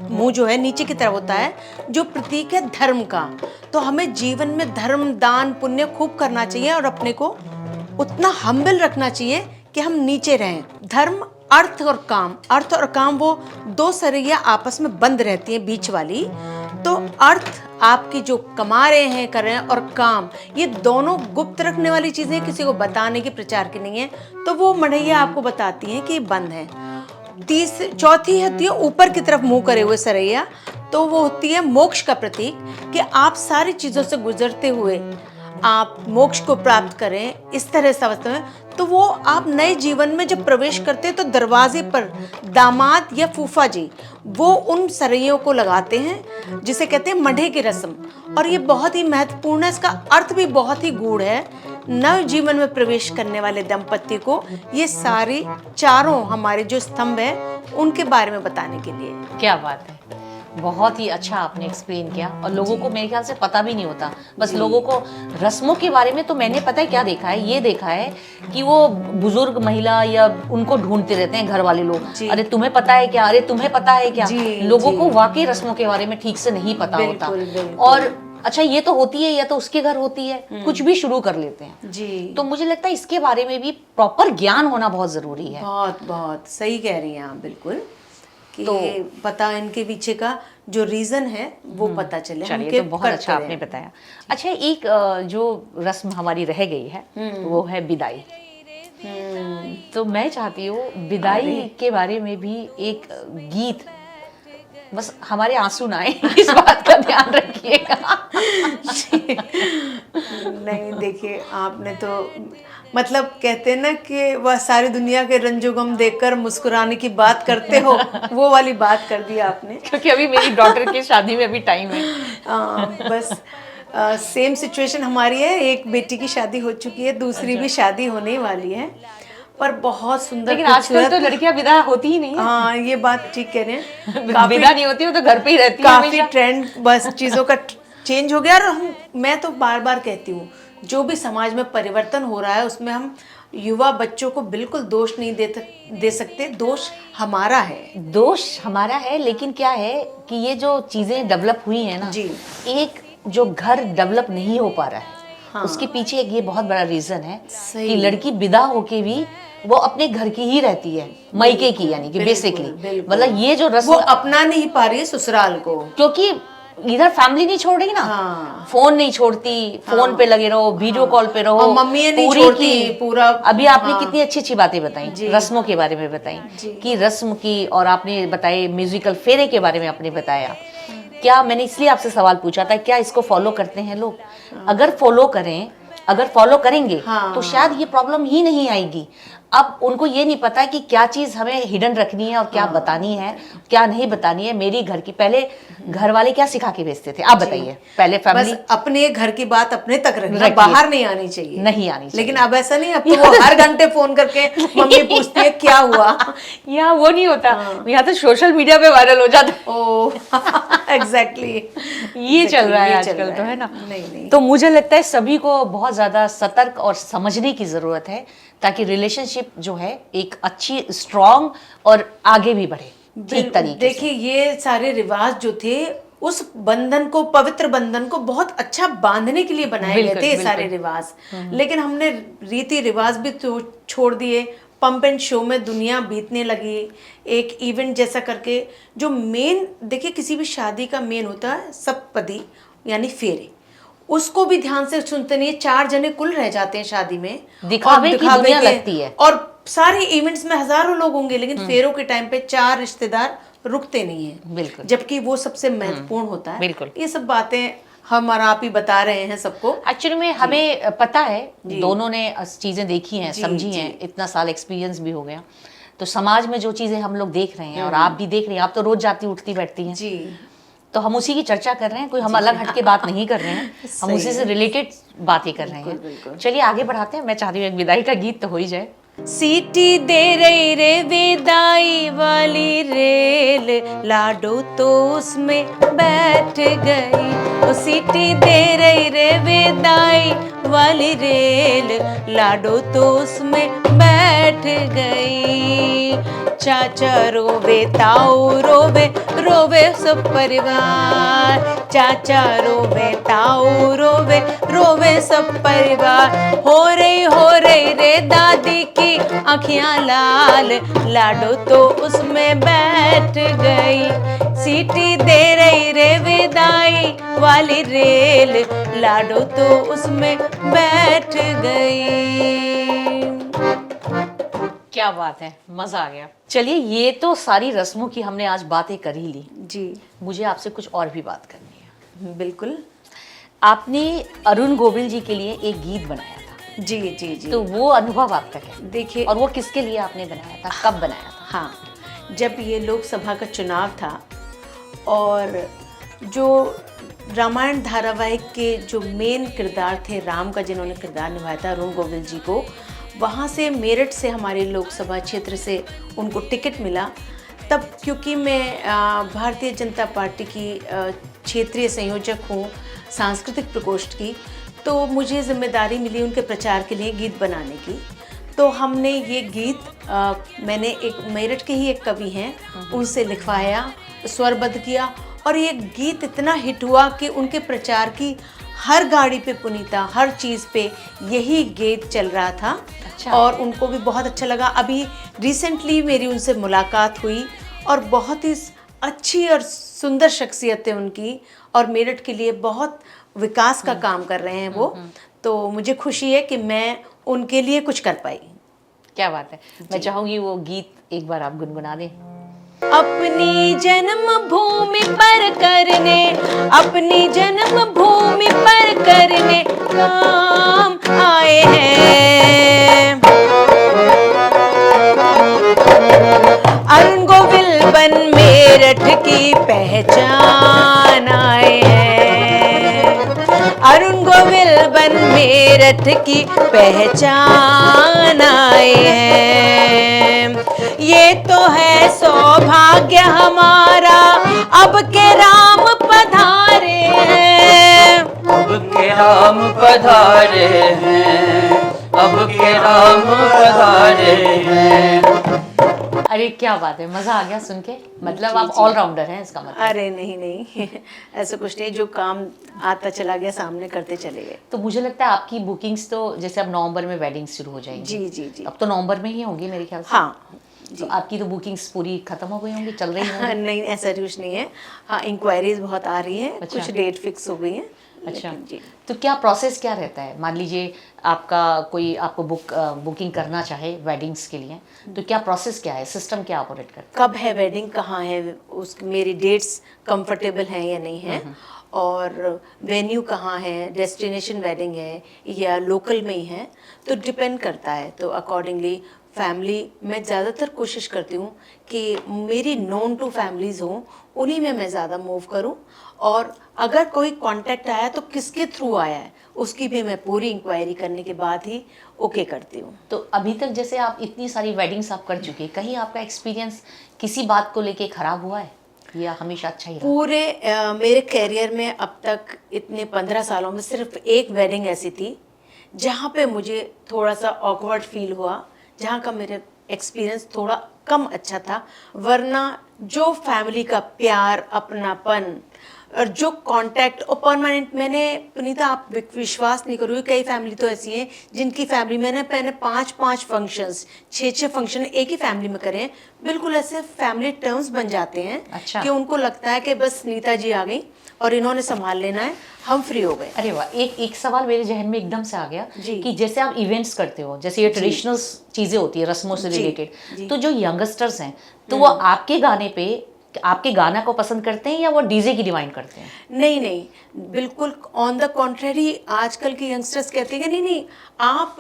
मुंह जो है नीचे की तरफ होता है, जो प्रतीक है धर्म का। तो हमें जीवन में धर्म, दान, पुण्य खूब करना चाहिए और अपने को उतना हम्बल रखना चाहिए कि हम नीचे रहें। धर्म, अर्थ और काम। अर्थ और काम वो 2 सरैया आपस में बंद रहती हैं, बीच वाली। तो अर्थ आपकी जो कमा रहे हैं, कर रहे हैं, और काम, ये दोनों गुप्त रखने वाली चीजें, किसी को बताने की, प्रचार की नहीं है। तो वो मढ़ैया आपको बताती हैं कि ये बंद है। चौथी होती है ऊपर की तरफ मुंह करे हुए सरैया। तो वो होती है मोक्ष का प्रतीक, कि आप सारी चीजों से गुजरते हुए आप मोक्ष को प्राप्त करें। इस तरह से समझते हैं तो वो आप नए जीवन में जब प्रवेश करते हैं तो दरवाजे पर दामाद या फूफा जी वो उन सरैयों को लगाते हैं, जिसे कहते हैं मढ़े की रस्म। और ये बहुत ही महत्वपूर्ण है, इसका अर्थ भी बहुत ही गूढ़ है। नव जीवन में प्रवेश करने वाले दंपति को ये सारी 4 हमारे जो स्तंभ है उनके बारे में बताने के लिए। क्या बात है, बहुत ही अच्छा आपने एक्सप्लेन किया। और लोगों को मेरे ख्याल से पता भी नहीं होता, बस लोगों को रस्मों के बारे में तो मैंने पता है क्या देखा है, ये देखा है कि वो बुजुर्ग महिला या उनको ढूंढते रहते हैं घर वाले लोग, अरे तुम्हें पता है क्या, अरे तुम्हें पता है क्या। लोगों को वाकई रस्मों के बारे में ठीक से नहीं पता होता। और अच्छा, ये तो होती है या तो उसके घर होती है, कुछ भी शुरू कर लेते हैं जी। तो मुझे लगता है इसके बारे में भी प्रॉपर ज्ञान होना बहुत जरूरी है। बहुत बहुत सही कह रही हैं आप, बिल्कुल, कि तो पता इनके पीछे का जो रीजन है वो पता चले। चलिए, तो बहुत अच्छा आपने बताया। अच्छा, एक जो रस्म हमारी रह गई है वो है विदाई। तो मैं चाहती हूँ विदाई के बारे में भी एक गीत, बस हमारे आंसू ना आए इस बात का ध्यान रखिएगा। नहीं, देखिए, आपने तो मतलब कहते हैं ना कि वह सारी दुनिया के रंजो गम देखकर मुस्कुराने की बात करते हो, वो वाली बात कर दी आपने। क्योंकि अभी मेरी डॉटर की शादी में अभी टाइम है। बस सेम सिचुएशन हमारी है। एक बेटी की शादी हो चुकी है, दूसरी भी शादी होने वाली है। पर बहुत सुंदर, लेकिन आजकल तो लड़कियां विदा होती ही नहीं है। हाँ, ये बात ठीक कह रहे हैं। विदा नहीं होती, वो तो घर पे ही रहती है। काफी ट्रेंड बस चीजों का चेंज हो गया। और मैं तो बार बार कहती हूँ, जो भी समाज में परिवर्तन हो रहा है उसमें हम युवा बच्चों को बिल्कुल दोष नहीं दे सकते। दोष हमारा है। लेकिन क्या है कि ये जो चीजें डेवलप हुई है ना जी, एक जो घर डेवलप नहीं हो पा रहा है, हाँ, उसके पीछे एक ये बहुत बड़ा रीजन है कि लड़की विदा होके भी वो अपने घर की ही रहती है, मायके की, यानी कि बेसिकली मतलब ये जो रस्म वो अपना नहीं पा रही है ससुराल को, क्योंकि इधर फैमिली नहीं छोड़ रही ना। हाँ। फोन नहीं छोड़ती, फोन हाँ। पे लगे रहो, वीडियो कॉल पे रहो, मम्मी नहीं छोड़ती पूरा। अभी आपने कितनी अच्छी अच्छी बातें बताई, रस्मों के बारे में बताई कि रस्म की, और आपने बताए म्यूजिकल फेरे के बारे में आपने बताया। क्या मैंने इसलिए आपसे सवाल पूछा था, क्या इसको फॉलो करते हैं लोग? अगर फॉलो करेंगे तो शायद ये प्रॉब्लम ही नहीं आएगी। अब उनको ये नहीं पता कि क्या चीज हमें हिडन रखनी है और क्या बतानी है, क्या नहीं बतानी है। मेरी घर की, पहले घर वाले क्या सिखा के भेजते थे, आप बताइए। पहले फैमिली बस अपने घर की बात अपने तक रखना, बाहर नहीं आनी चाहिए। लेकिन अब ऐसा नहीं, अब तो वो हर घंटे फोन करके मम्मी पूछती है क्या हुआ। यहाँ वो नहीं होता, यहाँ तो सोशल मीडिया पे वायरल हो जाता है। ओह एग्जैक्टली, ये चल रहा है आजकल, तो है ना। नहीं। तो मुझे लगता है सभी को बहुत ज्यादा सतर्क और समझने की जरूरत है, ताकि रिलेशनशिप जो है एक अच्छी, स्ट्रॉन्ग और आगे भी बढ़े ठीक तरीके से। देखिए, ये सारे रिवाज जो थे उस बंधन को, पवित्र बंधन को बहुत अच्छा बांधने के लिए बनाए गए थे, ये सारे रिवाज। लेकिन हमने रीति रिवाज भी तो छोड़ दिए। पंप एंड शो में दुनिया बीतने लगी, एक इवेंट जैसा करके। जो मेन, देखिए, किसी भी शादी का मेन होता है सप्तपदी यानी फेरे, उसको भी ध्यान से सुनते नहीं है। 4 जने कुल रह जाते हैं शादी में, दिखावे की दुनिया लगती है। और सारे इवेंट्स में हजारों लोग होंगे, लेकिन फेरों के टाइम पे 4 रिश्तेदार रुकते नहीं है, बिल्कुल, जबकि वो सबसे महत्वपूर्ण होता है। बिल्कुल, ये सब बातें हम और आप ही बता रहे हैं सबको। एक्चुअली में हमें पता है, दोनों ने चीजें देखी हैं, समझी हैं, इतना साल एक्सपीरियंस भी हो गया। तो समाज में जो चीजें हम लोग देख रहे हैं और आप भी देख रही हैं, आप तो रोज जाती उठती बैठती हैं जी, तो हम उसी की चर्चा कर रहे हैं, कोई हम अलग हट के बात नहीं कर रहे हैं, हम उसी से रिलेटेड बातें कर रहे हैं। चलिए आगे बढ़ाते हैं। मैं चाहती हूँ एक विदाई का गीत तो हो ही जाए। सीटी दे रही रे विदाई वाली रेल, लाडो तो उसमें बैठ गई। वो सीटी दे रही रे विदाई वाली रेल, लाडो तो उसमें बैठ गई। चाचा रोवे ताऊ रोवे, रोवे सब परिवार। चाचा रोवे ताऊ रोवे, रोवे सब परिवार। हो रही रे दादी की आँखियाँ लाल, लाडो तो उसमें बैठ गई। सीटी दे रही रे विदाई वाली रेल, लाडो तो उसमें बैठ गई। क्या बात है, मजा आ गया। चलिए, ये तो सारी रस्मों की हमने आज बातें कर ही ली। जी मुझे आपसे कुछ और भी बात करनी है। बिल्कुल। आपने अरुण गोविल जी के लिए एक गीत बनाया था। जी जी जी। तो वो अनुभव आपका क्या है? देखिए, और वो किसके लिए आपने बनाया था, कब बनाया था? हाँ, जब ये लोकसभा का चुनाव था और जो रामायण धारावाहिक के जो मेन किरदार थे, राम का जिन्होंने किरदार निभाया था, अरुण गोविल जी को, वहाँ से मेरठ से हमारे लोकसभा क्षेत्र से उनको टिकट मिला। तब क्योंकि मैं भारतीय जनता पार्टी की क्षेत्रीय संयोजक हूँ सांस्कृतिक प्रकोष्ठ की, तो मुझे जिम्मेदारी मिली उनके प्रचार के लिए गीत बनाने की। तो हमने ये गीत मैंने एक मेरठ के ही एक कवि हैं उनसे लिखवाया, स्वरबद्ध किया, और ये गीत इतना हिट हुआ कि उनके प्रचार की हर गाड़ी पे पुनीता, हर चीज़ पे यही गीत चल रहा था। अच्छा। और उनको भी बहुत अच्छा लगा। अभी रिसेंटली मेरी उनसे मुलाकात हुई और बहुत ही अच्छी और सुंदर शख्सियत है उनकी, और मेरठ के लिए बहुत विकास का काम कर रहे हैं वो। तो मुझे खुशी है कि मैं उनके लिए कुछ कर पाई। क्या बात है। मैं चाहूंगी वो गीत एक बार आप गुनगुना दें। अपनी जन्मभूमि पर करने, अपनी जन्मभूमि पर करने काम आए हैं। अरुण गोविल बन मेरठ की पहचान आए हैं। अरुण गोविल बन मेरठ की पहचान आए हैं। ये तो है सौभाग्य हमारा, अब के राम पधारे हैं। अब के राम पधारे हैं, अब के राम पधारे हैं। अरे क्या बात है, मजा आ गया सुन के। मतलब जी, आप जी। ऑलराउंडर हैं इसका मतलब। अरे नहीं नहीं ऐसा कुछ नहीं, जो काम आता चला गया सामने करते चले गए। तो मुझे लगता है आपकी बुकिंग्स तो जैसे अब नवंबर में वेडिंग शुरू हो जाएंगी। जी जी जी। अब तो नवंबर में ही होंगी मेरे ख्याल से। हाँ तो आपकी तो बुकिंग्स पूरी खत्म हो गई होंगी, चल रही होंगी। नहीं, ऐसा कुछ नहीं है। हाँ, इंक्वायरीज बहुत आ रही हैं। अच्छा। कुछ डेट फिक्स हो गई हैं। अच्छा लेकिन जी, तो क्या प्रोसेस क्या रहता है? मान लीजिए आपका कोई आपको बुकिंग करना चाहे वेडिंग्स के लिए, तो क्या प्रोसेस क्या है, सिस्टम क्या ऑपरेट करता कब है वेडिंग, कहाँ है, उस मेरी डेट्स कंफर्टेबल हैं या नहीं है, और वेन्यू कहाँ है, डेस्टिनेशन वेडिंग है या लोकल में ही है, तो डिपेंड करता है। तो अकॉर्डिंगली फैमिली, मैं ज़्यादातर कोशिश करती हूँ कि मेरी नोन टू फैमिलीज़ हों, उन्हीं में मैं ज़्यादा मूव करूँ। और अगर कोई कांटेक्ट आया तो किसके थ्रू आया है, उसकी भी मैं पूरी इंक्वायरी करने के बाद ही ओके करती हूँ। तो अभी तक जैसे आप इतनी सारी वेडिंग्स आप कर चुके हैं, कहीं आपका एक्सपीरियंस किसी बात को लेके खराब हुआ है या हमेशा अच्छा ही रहा? पूरे मेरे करियर में अब तक इतने 15 सालों में सिर्फ एक वेडिंग ऐसी थी जहाँ पे मुझे थोड़ा सा ऑकवर्ड फील हुआ, जहाँ का मेरा एक्सपीरियंस थोड़ा कम अच्छा था। वरना जो फैमिली का प्यार, अपनापन और जो कांटेक्ट और परमानेंट, मैंने पुनीता आप विश्वास नहीं करोगे, कई फैमिली तो ऐसी हैं जिनकी फैमिली मैंने 5 फंक्शंस, 6 फंक्शन एक ही फैमिली में करे हैं। बिल्कुल ऐसे फैमिली टर्म्स बन जाते हैं। अच्छा। कि उनको लगता है कि बस नीता जी आ गई और इन्होंने संभाल लेना है, हम फ्री हो गए। अरे वाह, एक सवाल मेरे जहन में एकदम से आ गया जी। कि जैसे आप इवेंट्स करते हो, जैसे ये ट्रेडिशनल चीजें होती है रस्मों से जी, रिलेटेड, जी। तो जो यंगस्टर्स हैं तो वो आपके गाने पे, आपके गाना को पसंद करते हैं या वो डीजे की डिमांड करते हैं? नहीं नहीं, बिल्कुल ऑन द कॉन्ट्रेरी, आजकल के यंगस्टर्स कहते हैं कि नहीं नहीं, आप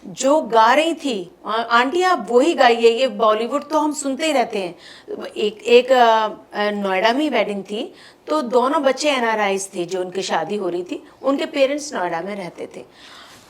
जो गा रही थी आंटी आप वही गाइए, ये बॉलीवुड तो हम सुनते ही रहते हैं। एक नोएडा में वेडिंग थी, तो दोनों बच्चे एनआरआईज थे जो उनकी शादी हो रही थी, उनके पेरेंट्स नोएडा में रहते थे।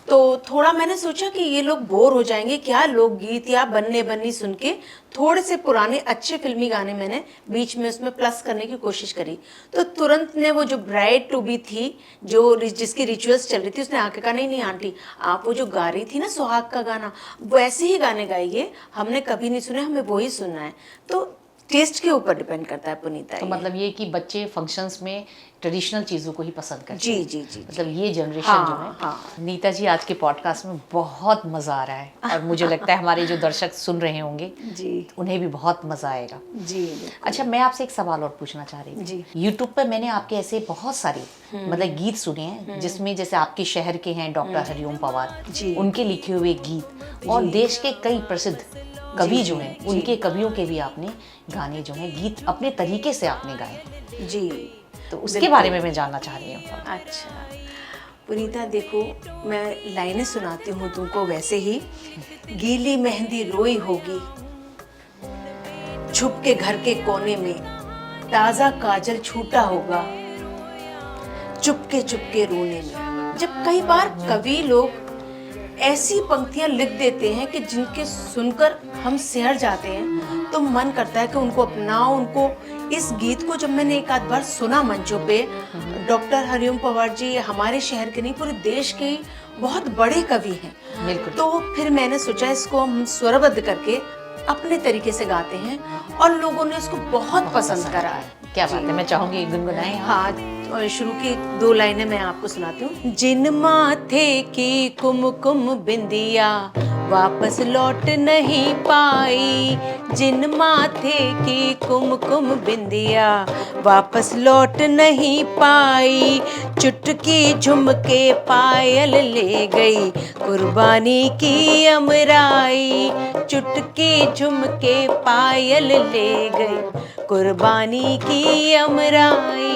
तो थोड़ा मैंने सोचा कि ये लोग बोर हो जाएंगे क्या, लोकगीत या बन्ने बन्नी सुन के। थोड़े से पुराने अच्छे फिल्मी गाने मैंने बीच में उसमें प्लस करने की कोशिश करी। तो तुरंत ने वो जो ब्राइड टू बी थी, जो जिसकी रिचुअल्स चल रही थी, उसने आके कहा नहीं नहीं आंटी, आप वो जो गा रही थी ना सुहाग का गाना, वैसे ही गाने गाइए, हमने कभी नहीं सुने, हमें वो ही सुनना है। तो टेस्ट के ऊपर डिपेंड करता है पुनीता। तो मतलब ये कि बच्चे फंक्शंस में ट्रेडिशनल चीज़ों को ही पसंद करते जी हैं। जी जी मतलब ये जनरेशन हाँ, जो है। हाँ। नीता जी, आज के पॉडकास्ट में बहुत मज़ा आ रहा है और मुझे लगता है हमारे जो दर्शक सुन रहे होंगे जी उन्हें भी बहुत मज़ा आएगा। जी। अच्छा, मैं आपसे एक सवाल और पूछना चाह रही थी। जी। यूट्यूब पे मैंने आपके ऐसे बहुत सारे मतलब गीत सुने हैं जिसमें जैसे आपके शहर के हैं डॉक्टर हरिओम पवार, जी। उनके लिखे हुए गीत और देश के कई प्रसिद्ध कवि जो हैं जी। उनके कवियों के भी आपने गाने जो हैं गीत अपने तरीके से आपने गाए। जी। तो उसके बारे में मैं जानना चाह रही हूँ। अच्छा पुनीता, देखो मैं लाइनें सुनाती हूँ तुमको वैसे ही। गीली मेहंदी रोई होगी छुप के घर के कोने में, ताजा काजल छूटा होगा चुपके रोने में। जब कई बार कवि लोग ऐसी पंक्तियां लिख देते हैं कि जिनके सुनकर हम सिहर जाते हैं, तो मन करता है कि उनको अपनाओ। उनको इस गीत को जब मैंने एक आध बार सुना मंचों पे, डॉक्टर हरिओम पवार जी हमारे शहर के नहीं पूरे देश के ही बहुत बड़े कवि हैं। बिल्कुल। तो फिर मैंने सोचा इसको हम स्वरबद्ध करके अपने तरीके से गाते हैं और लोगों ने इसको बहुत पसंद करा है। क्या बात है, मैं चाहूंगी गुनगुनाएं। हाँ, और शुरू की 2 लाइनें मैं आपको सुनाती हूँ। जिन माथे की कुमकुम बिंदिया वापस लौट नहीं पाई, जिन माथे की कुमकुम बिंदिया वापस लौट नहीं पाई, चुटकी झुमके पायल ले गई कुर्बानी की अमराई, चुटकी झुमके पायल ले गई कुर्बानी की अमराई।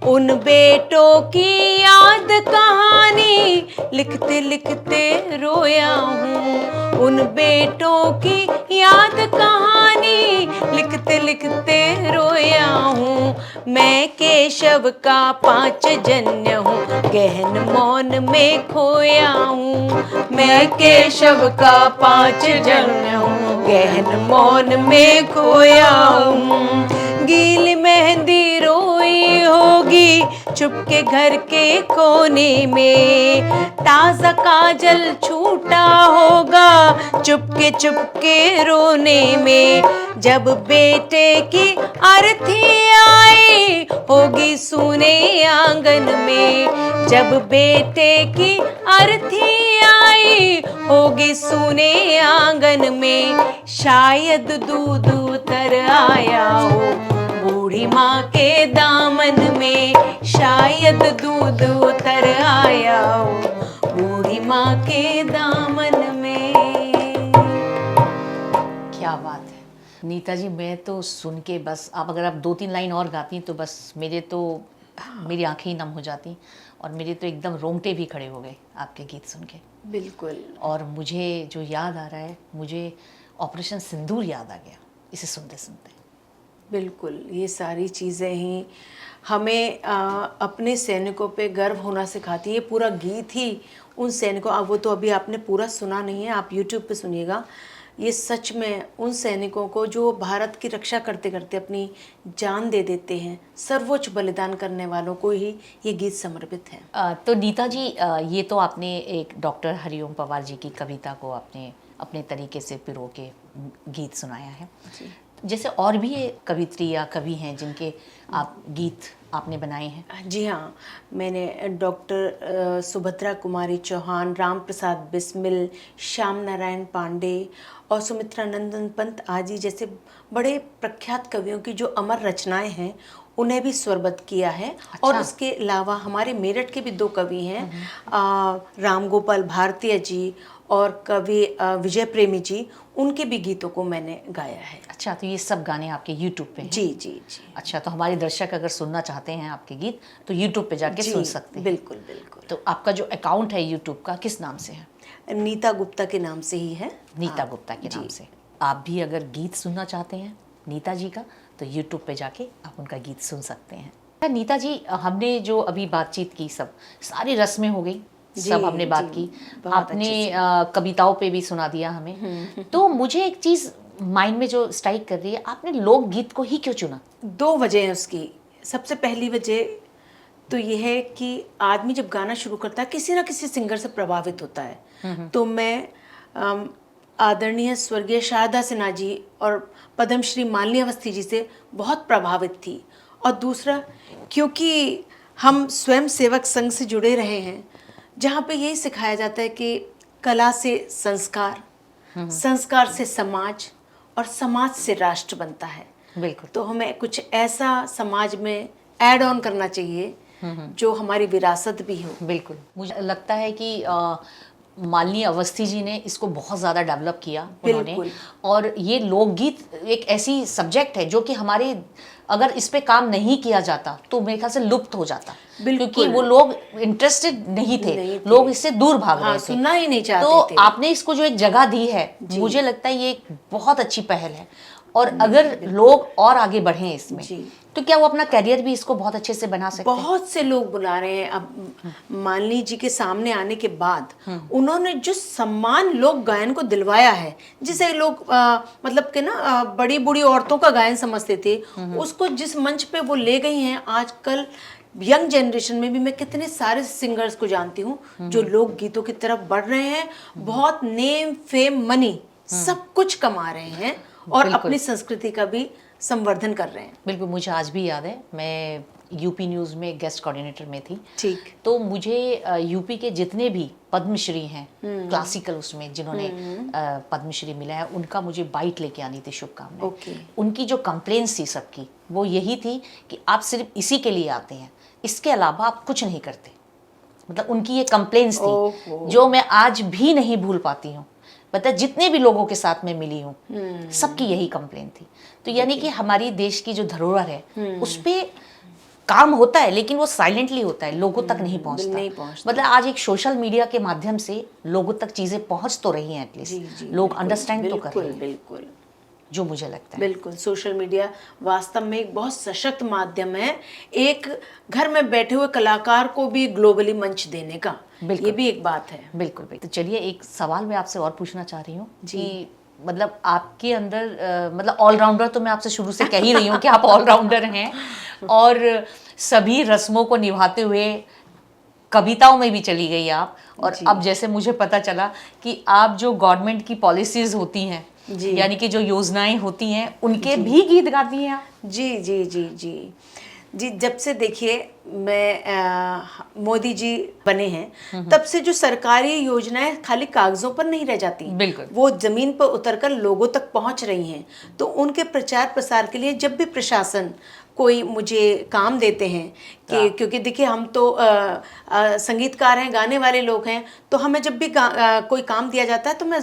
उन बेटों की याद कहानी लिखते लिखते रोया हूँ, उन बेटों की याद कहानी लिखते लिखते रोया हूँ। मैं केशव का 5 जन्य हूँ, गहन मौन में खोया हूँ। मैं केशव का 5 जन्य हूँ, गहन मौन में खोया हूँ। गीली मेहंदी रोई होगी चुपके घर के कोने में, ताजा काजल छूटा होगा चुपके रोने में। जब बेटे की अर्थी आई होगी सुने आंगन में, जब बेटे की अर्थी आई होगी सुने आंगन में, शायद दूध उतर आया हो बूढ़ी माँ के दामन में, शायद दूध उतर आया हो बूढ़ी माँ के दामन में। क्या बात है नीता जी, मैं तो सुन के बस, आप अगर आप 2-3 लाइन और गाती तो बस मेरी आंखें ही नम हो जाती और मेरे तो एकदम रोंगटे भी खड़े हो गए आपके गीत सुन के। बिल्कुल। और मुझे जो याद आ रहा है, मुझे ऑपरेशन सिंदूर याद आ गया इसे सुनते सुनते। बिल्कुल, ये सारी चीज़ें ही हमें अपने सैनिकों पे गर्व होना सिखाती है। ये पूरा गीत ही उन सैनिकों, वो तो अभी आपने पूरा सुना नहीं है, आप यूट्यूब पे सुनिएगा। ये सच में उन सैनिकों को जो भारत की रक्षा करते करते अपनी जान दे देते हैं, सर्वोच्च बलिदान करने वालों को ही ये गीत समर्पित है। तो नीता जी, ये तो आपने एक डॉक्टर हरिओम पवार जी की कविता को आपने अपने तरीके से पिरो के गीत सुनाया है। जैसे और भी कवित्री या कवि हैं जिनके आप गीत आपने बनाए हैं? जी हाँ, मैंने डॉक्टर सुभद्रा कुमारी चौहान, राम प्रसाद बिस्मिल, श्याम नारायण पांडे और सुमित्रा नंदन पंत आदि जैसे बड़े प्रख्यात कवियों की जो अमर रचनाएं हैं उन्हें भी स्वरबद्ध किया है। अच्छा। और उसके अलावा हमारे मेरठ के भी 2 कवि हैं, राम गोपाल भारतीय जी और कवि विजय प्रेमी जी, उनके भी गीतों को मैंने गाया है। अच्छा, तो ये सब गाने आपके यूट्यूब पे हैं? जी जी जी। अच्छा, तो हमारे दर्शक अगर सुनना चाहते हैं आपके गीत तो यूट्यूब पे जाके सुन सकते हैं। बिल्कुल बिल्कुल। तो आपका जो अकाउंट है यूट्यूब का, किस नाम से है? नीता गुप्ता के नाम से ही है। नीता गुप्ता के नाम से। आप भी अगर गीत सुनना चाहते हैं नीता जी का तो यूट्यूब पे जाके आप उनका गीत सुन सकते हैं। नीता जी, हमने जो अभी बातचीत की सब सारी रस्में हो गई, सब हमने बात जी, की, बहुत आपने अच्छे से। कविताओं पे भी सुना दिया हमें। तो मुझे एक चीज माइंड में जो स्ट्राइक कर रही है, आपने लोकगीत को ही क्यों चुना? 2 वजह है उसकी। सबसे पहली वजह तो ये है कि आदमी जब गाना शुरू करता है किसी ना किसी सिंगर से प्रभावित होता है। तो मैं आदरणीय स्वर्गीय शारदा सिन्हा जी और पद्मश्री मालिनी अवस्थी जी से बहुत प्रभावित थी। और दूसरा, क्योंकि हम स्वयं सेवक संघ से जुड़े रहे हैं, जहाँ पे यही सिखाया जाता है कि कला से संस्कार, संस्कार से समाज और समाज से राष्ट्र बनता है। बिल्कुल। तो हमें कुछ ऐसा समाज में ऐड ऑन करना चाहिए जो हमारी विरासत भी हो। बिल्कुल, मुझे लगता है कि मालिनी अवस्थी जी ने इसको बहुत ज़्यादा डेवलप किया उन्होंने। बिल्कुल। और ये लोकगीत एक ऐसी सब्जेक्ट है जो कि हमारे, अगर इस पे काम नहीं किया जाता तो मेरे ख्याल से लुप्त हो जाता, बिल्कुल। क्योंकि वो लोग इंटरेस्टेड नहीं थे, लोग इससे दूर भाग हाँ, रहे थे, सुनना ही नहीं चाहते तो थे। आपने इसको जो एक जगह दी है, मुझे लगता है ये एक बहुत अच्छी पहल है। और अगर लोग और आगे बढ़ें इसमें, जी। तो क्या वो अपना करियर भी इसको बहुत अच्छे से बना सकते हैं? बहुत से लोग बुला रहे हैं। अब मालिनी जी के सामने आने के बाद उन्होंने जो सम्मान लोक गायन को दिलवाया है, जिसे लोग मतलब कि ना बड़ी बूढ़ी औरतों का गायन समझते थे, उसको जिस मंच पे वो ले गई हैं, आजकल यंग जनरेशन में भी मैं कितने सारे सिंगर्स को जानती हूँ जो लोक गीतों की तरफ बढ़ रहे हैं, बहुत नेम फेम मनी सब कुछ कमा रहे हैं और अपनी संस्कृति का भी संवर्धन कर रहे हैं। बिल्कुल, मुझे आज भी याद है, मैं यूपी न्यूज़ में गेस्ट कोऑर्डिनेटर में थी। ठीक। तो मुझे यूपी के जितने भी पद्मश्री हैं क्लासिकल, उसमें जिन्होंने पद्मश्री मिला है, उनका मुझे बाइट लेके आनी थी, शुभकामनाएं। ओके। उनकी जो कंप्लेंट्स थी सबकी, वो यही थी कि आप सिर्फ इसी के लिए आते हैं, इसके अलावा आप कुछ नहीं करते। मतलब उनकी ये कंप्लेंट्स थी जो मैं आज भी नहीं भूल पाती हूँ। पता है, जितने भी लोगों के साथ मैं मिली हूँ, सबकी यही कंप्लेंट थी। तो यानी कि हमारी देश की जो धरोहर है, उस पे काम होता है, लेकिन वो साइलेंटली होता है, लोगों तक नहीं पहुंचता। मतलब आज एक सोशल मीडिया के माध्यम से लोगों तक चीजें पहुंच तो रही हैं, एटलीस्ट लोग अंडरस्टैंड तो कर रहे हैं, बिल्कुल, जो मुझे लगता है। बिल्कुल। सोशल मीडिया वास्तव में एक बहुत सशक्त माध्यम है, एक घर में बैठे हुए कलाकार को भी ग्लोबली मंच देने का। ये भी एक बात है। बिल्कुल बिल्कुल। तो चलिए, एक सवाल मैं आपसे और पूछना चाह रही हूँ कि मतलब आपके अंदर मतलब ऑलराउंडर, तो मैं आपसे शुरू से कह ही रही हूँ कि आप ऑलराउंडर हैं, और सभी रस्मों को निभाते हुए कविताओं में भी चली गई आप। और अब जैसे मुझे पता चला कि आप जो गवर्नमेंट की पॉलिसीज होती हैं, यानी कि जो योजनाएं होती हैं, उनके भी गीत गाती हैं आप। जी जी जी जी जी। जब से देखिए मैं मोदी जी बने हैं, तब से जो सरकारी योजनाएं खाली कागजों पर नहीं रह जाती, बिल्कुल, वो जमीन पर उतरकर लोगों तक पहुंच रही हैं। तो उनके प्रचार प्रसार के लिए जब भी प्रशासन कोई मुझे काम देते हैं कि, क्योंकि देखिए हम तो संगीतकार हैं, गाने वाले लोग हैं, तो हमें जब भी कोई काम दिया जाता है तो मैं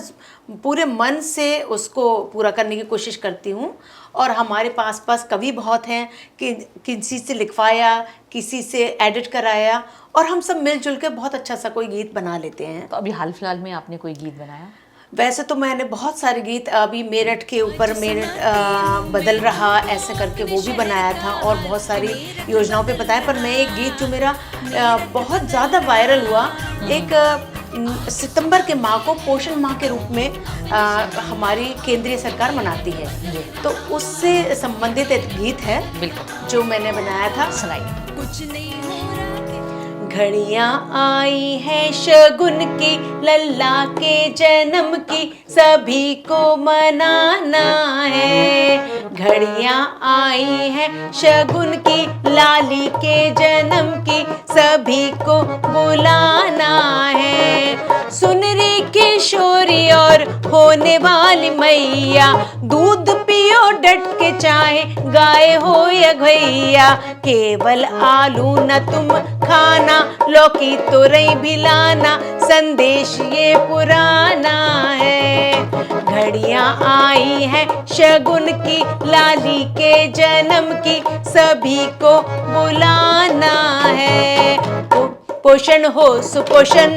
पूरे मन से उसको पूरा करने की कोशिश करती हूँ। और हमारे पास कवि बहुत हैं कि किसी से लिखवाया, किसी से एडिट कराया, और हम सब मिलजुल के बहुत अच्छा सा कोई गीत बना लेते हैं। तो अभी हाल फिलहाल में आपने कोई गीत बनाया? वैसे तो मैंने बहुत सारे गीत, अभी मेरठ के ऊपर मेरठ बदल रहा ऐसे करके वो भी बनाया था, और बहुत सारी योजनाओं पे बताया। पर मैं एक गीत जो मेरा बहुत ज़्यादा वायरल हुआ, एक सितंबर के माह को पोषण माह के रूप में हमारी केंद्रीय सरकार मनाती है, तो उससे संबंधित एक गीत है बिल्कुल, जो मैंने बनाया था। सुनाइए। कुछ नहीं हो रहा, घड़ियां आई है शगुन की, लल्ला के जन्म की सभी को मनाना है। घड़ियां आई है शगुन की, लाली के जन्म की सभी को बुलाना है। सुनरी किशोरी और होने वाली मैया, दूध पियो डट के, चाहे गाय हो या घैया। केवल आलू न तुम खाना, लौकी तो रही भी लाना, संदेश ये पुराना है। घड़ियां आई है शगुन की, लाली के जन्म की सभी को बुलाना है। पोषण हो सुपोषण,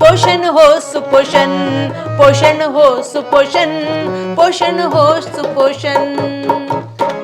पोषण हो सुपोषण, पोषण हो सुपोषण, पोषण हो सुपोषण।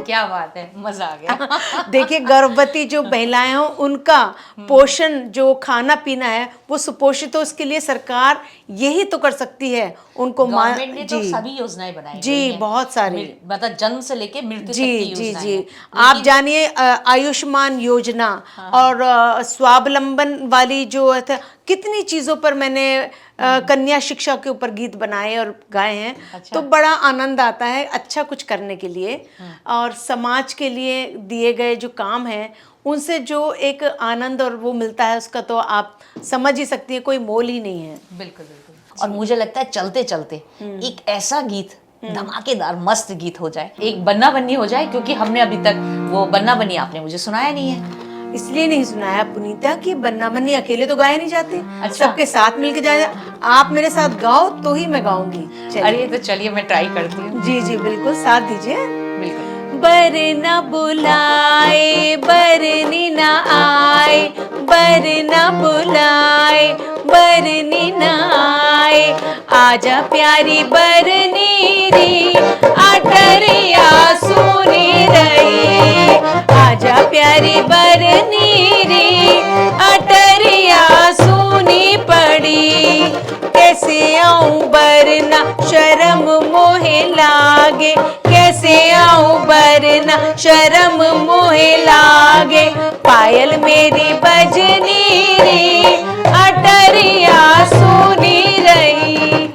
क्या बात है, मजा आ गया। देखिए, गर्भवती जो महिलाएं हो उनका पोषण, जो खाना पीना है वो सुपोषित हो, उसके लिए सरकार यही तो कर सकती है। उनको गवर्नमेंट ने तो सभी योजनाएं बनाई जी, हुई हैं। बहुत सारी, मतलब जन्म से लेके मृत्यु तक जी की जी योजनाएं जी। हैं। आप जानिए आयुष्मान योजना और स्वावलंबन वाली जो है कितनी चीजों पर मैंने कन्या शिक्षा के ऊपर गीत बनाए और गाए हैं। अच्छा। तो बड़ा आनंद आता है अच्छा कुछ करने के लिए, और समाज के लिए दिए गए जो काम है उनसे जो एक आनंद और वो मिलता है, उसका तो आप समझ ही सकती हैं, कोई मोल ही नहीं है। बिल्कुल बिल्कुल। और मुझे लगता है चलते चलते एक ऐसा गीत, धमाकेदार मस्त गीत हो जाए, एक बन्ना बन्नी हो जाए, क्योंकि हमने अभी तक वो बन्ना बन्नी आपने मुझे सुनाया नहीं है। इसलिए नहीं सुनाया पुनीता कि बन्ना बन्नी अकेले तो गाए नहीं जाते, अच्छा। सबके साथ मिलके जाए। आप मेरे साथ गाओ तो ही मैं गाऊंगी। चलिए। अरे तो चलिए मैं ट्राई करती हूँ। जी जी बिल्कुल, साथ दीजिए। बिल्कुल। बर न बुलाए बरनी न आए, बर न बुलाए बरनी न आए, आजा प्यारी बरनी री अटरिया सुनी रही, आजा प्यारी बरनी री अटरिया सुनी पड़ी, कैसे आऊं बरना शर्म मोहे लागे, कैसे आऊं बरना शर्म मोहे लागे, पायल मेरी बजनी रे अटरिया सुनी रही,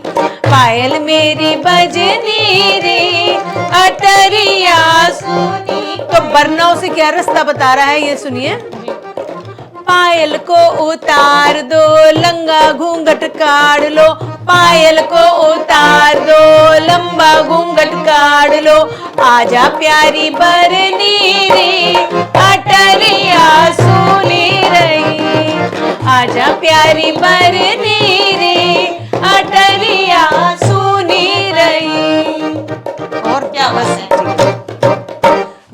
पायल मेरी बजनी रे अटरिया सुनी। तो बरनाओं से क्या रास्ता बता रहा है, ये सुनिए। पायल को उतार दो, लंगा घूंघट काढ़ लो, पायल को उतार दो, लंबा घूंघट काढ़ लो, आजा प्यारी बरनी रे अटरिया सुनी रही, आजा प्यारी बरनी रे अटरिया सुनी रही। और क्या बात है,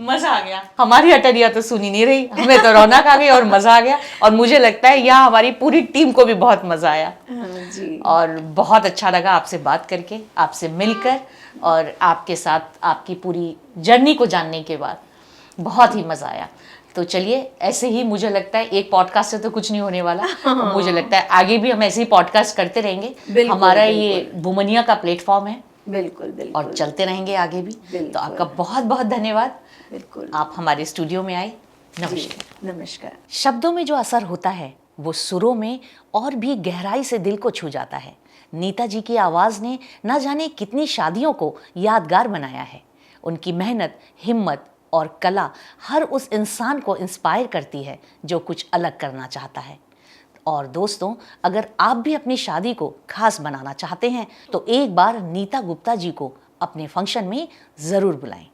मजा आ गया। हमारी अटरिया तो सुनी नहीं रही, हमें तो रौनक आ गई और मजा आ गया। और मुझे लगता है यहाँ हमारी पूरी टीम को भी बहुत मजा आया। जी। और बहुत अच्छा लगा आपसे बात करके, आपसे मिलकर, और आपके साथ आपकी पूरी जर्नी को जानने के बाद बहुत ही मजा आया। तो चलिए, ऐसे ही मुझे लगता है एक पॉडकास्ट से तो कुछ नहीं होने वाला। मुझे लगता है आगे भी हम ऐसे ही पॉडकास्ट करते रहेंगे। हमारा ये वुमनिया का प्लेटफॉर्म है। बिल्कुल बिल्कुल। और चलते रहेंगे आगे भी। तो आपका बहुत बहुत धन्यवाद। बिल्कुल। आप हमारे स्टूडियो में आए। नमस्कार। नमस्कार। शब्दों में जो असर होता है वो सुरों में और भी गहराई से दिल को छू जाता है। नीता जी की आवाज़ ने न जाने कितनी शादियों को यादगार बनाया है। उनकी मेहनत, हिम्मत और कला हर उस इंसान को इंस्पायर करती है जो कुछ अलग करना चाहता है। और दोस्तों, अगर आप भी अपनी शादी को खास बनाना चाहते हैं तो एक बार नीता गुप्ता जी को अपने फंक्शन में ज़रूर बुलाएं।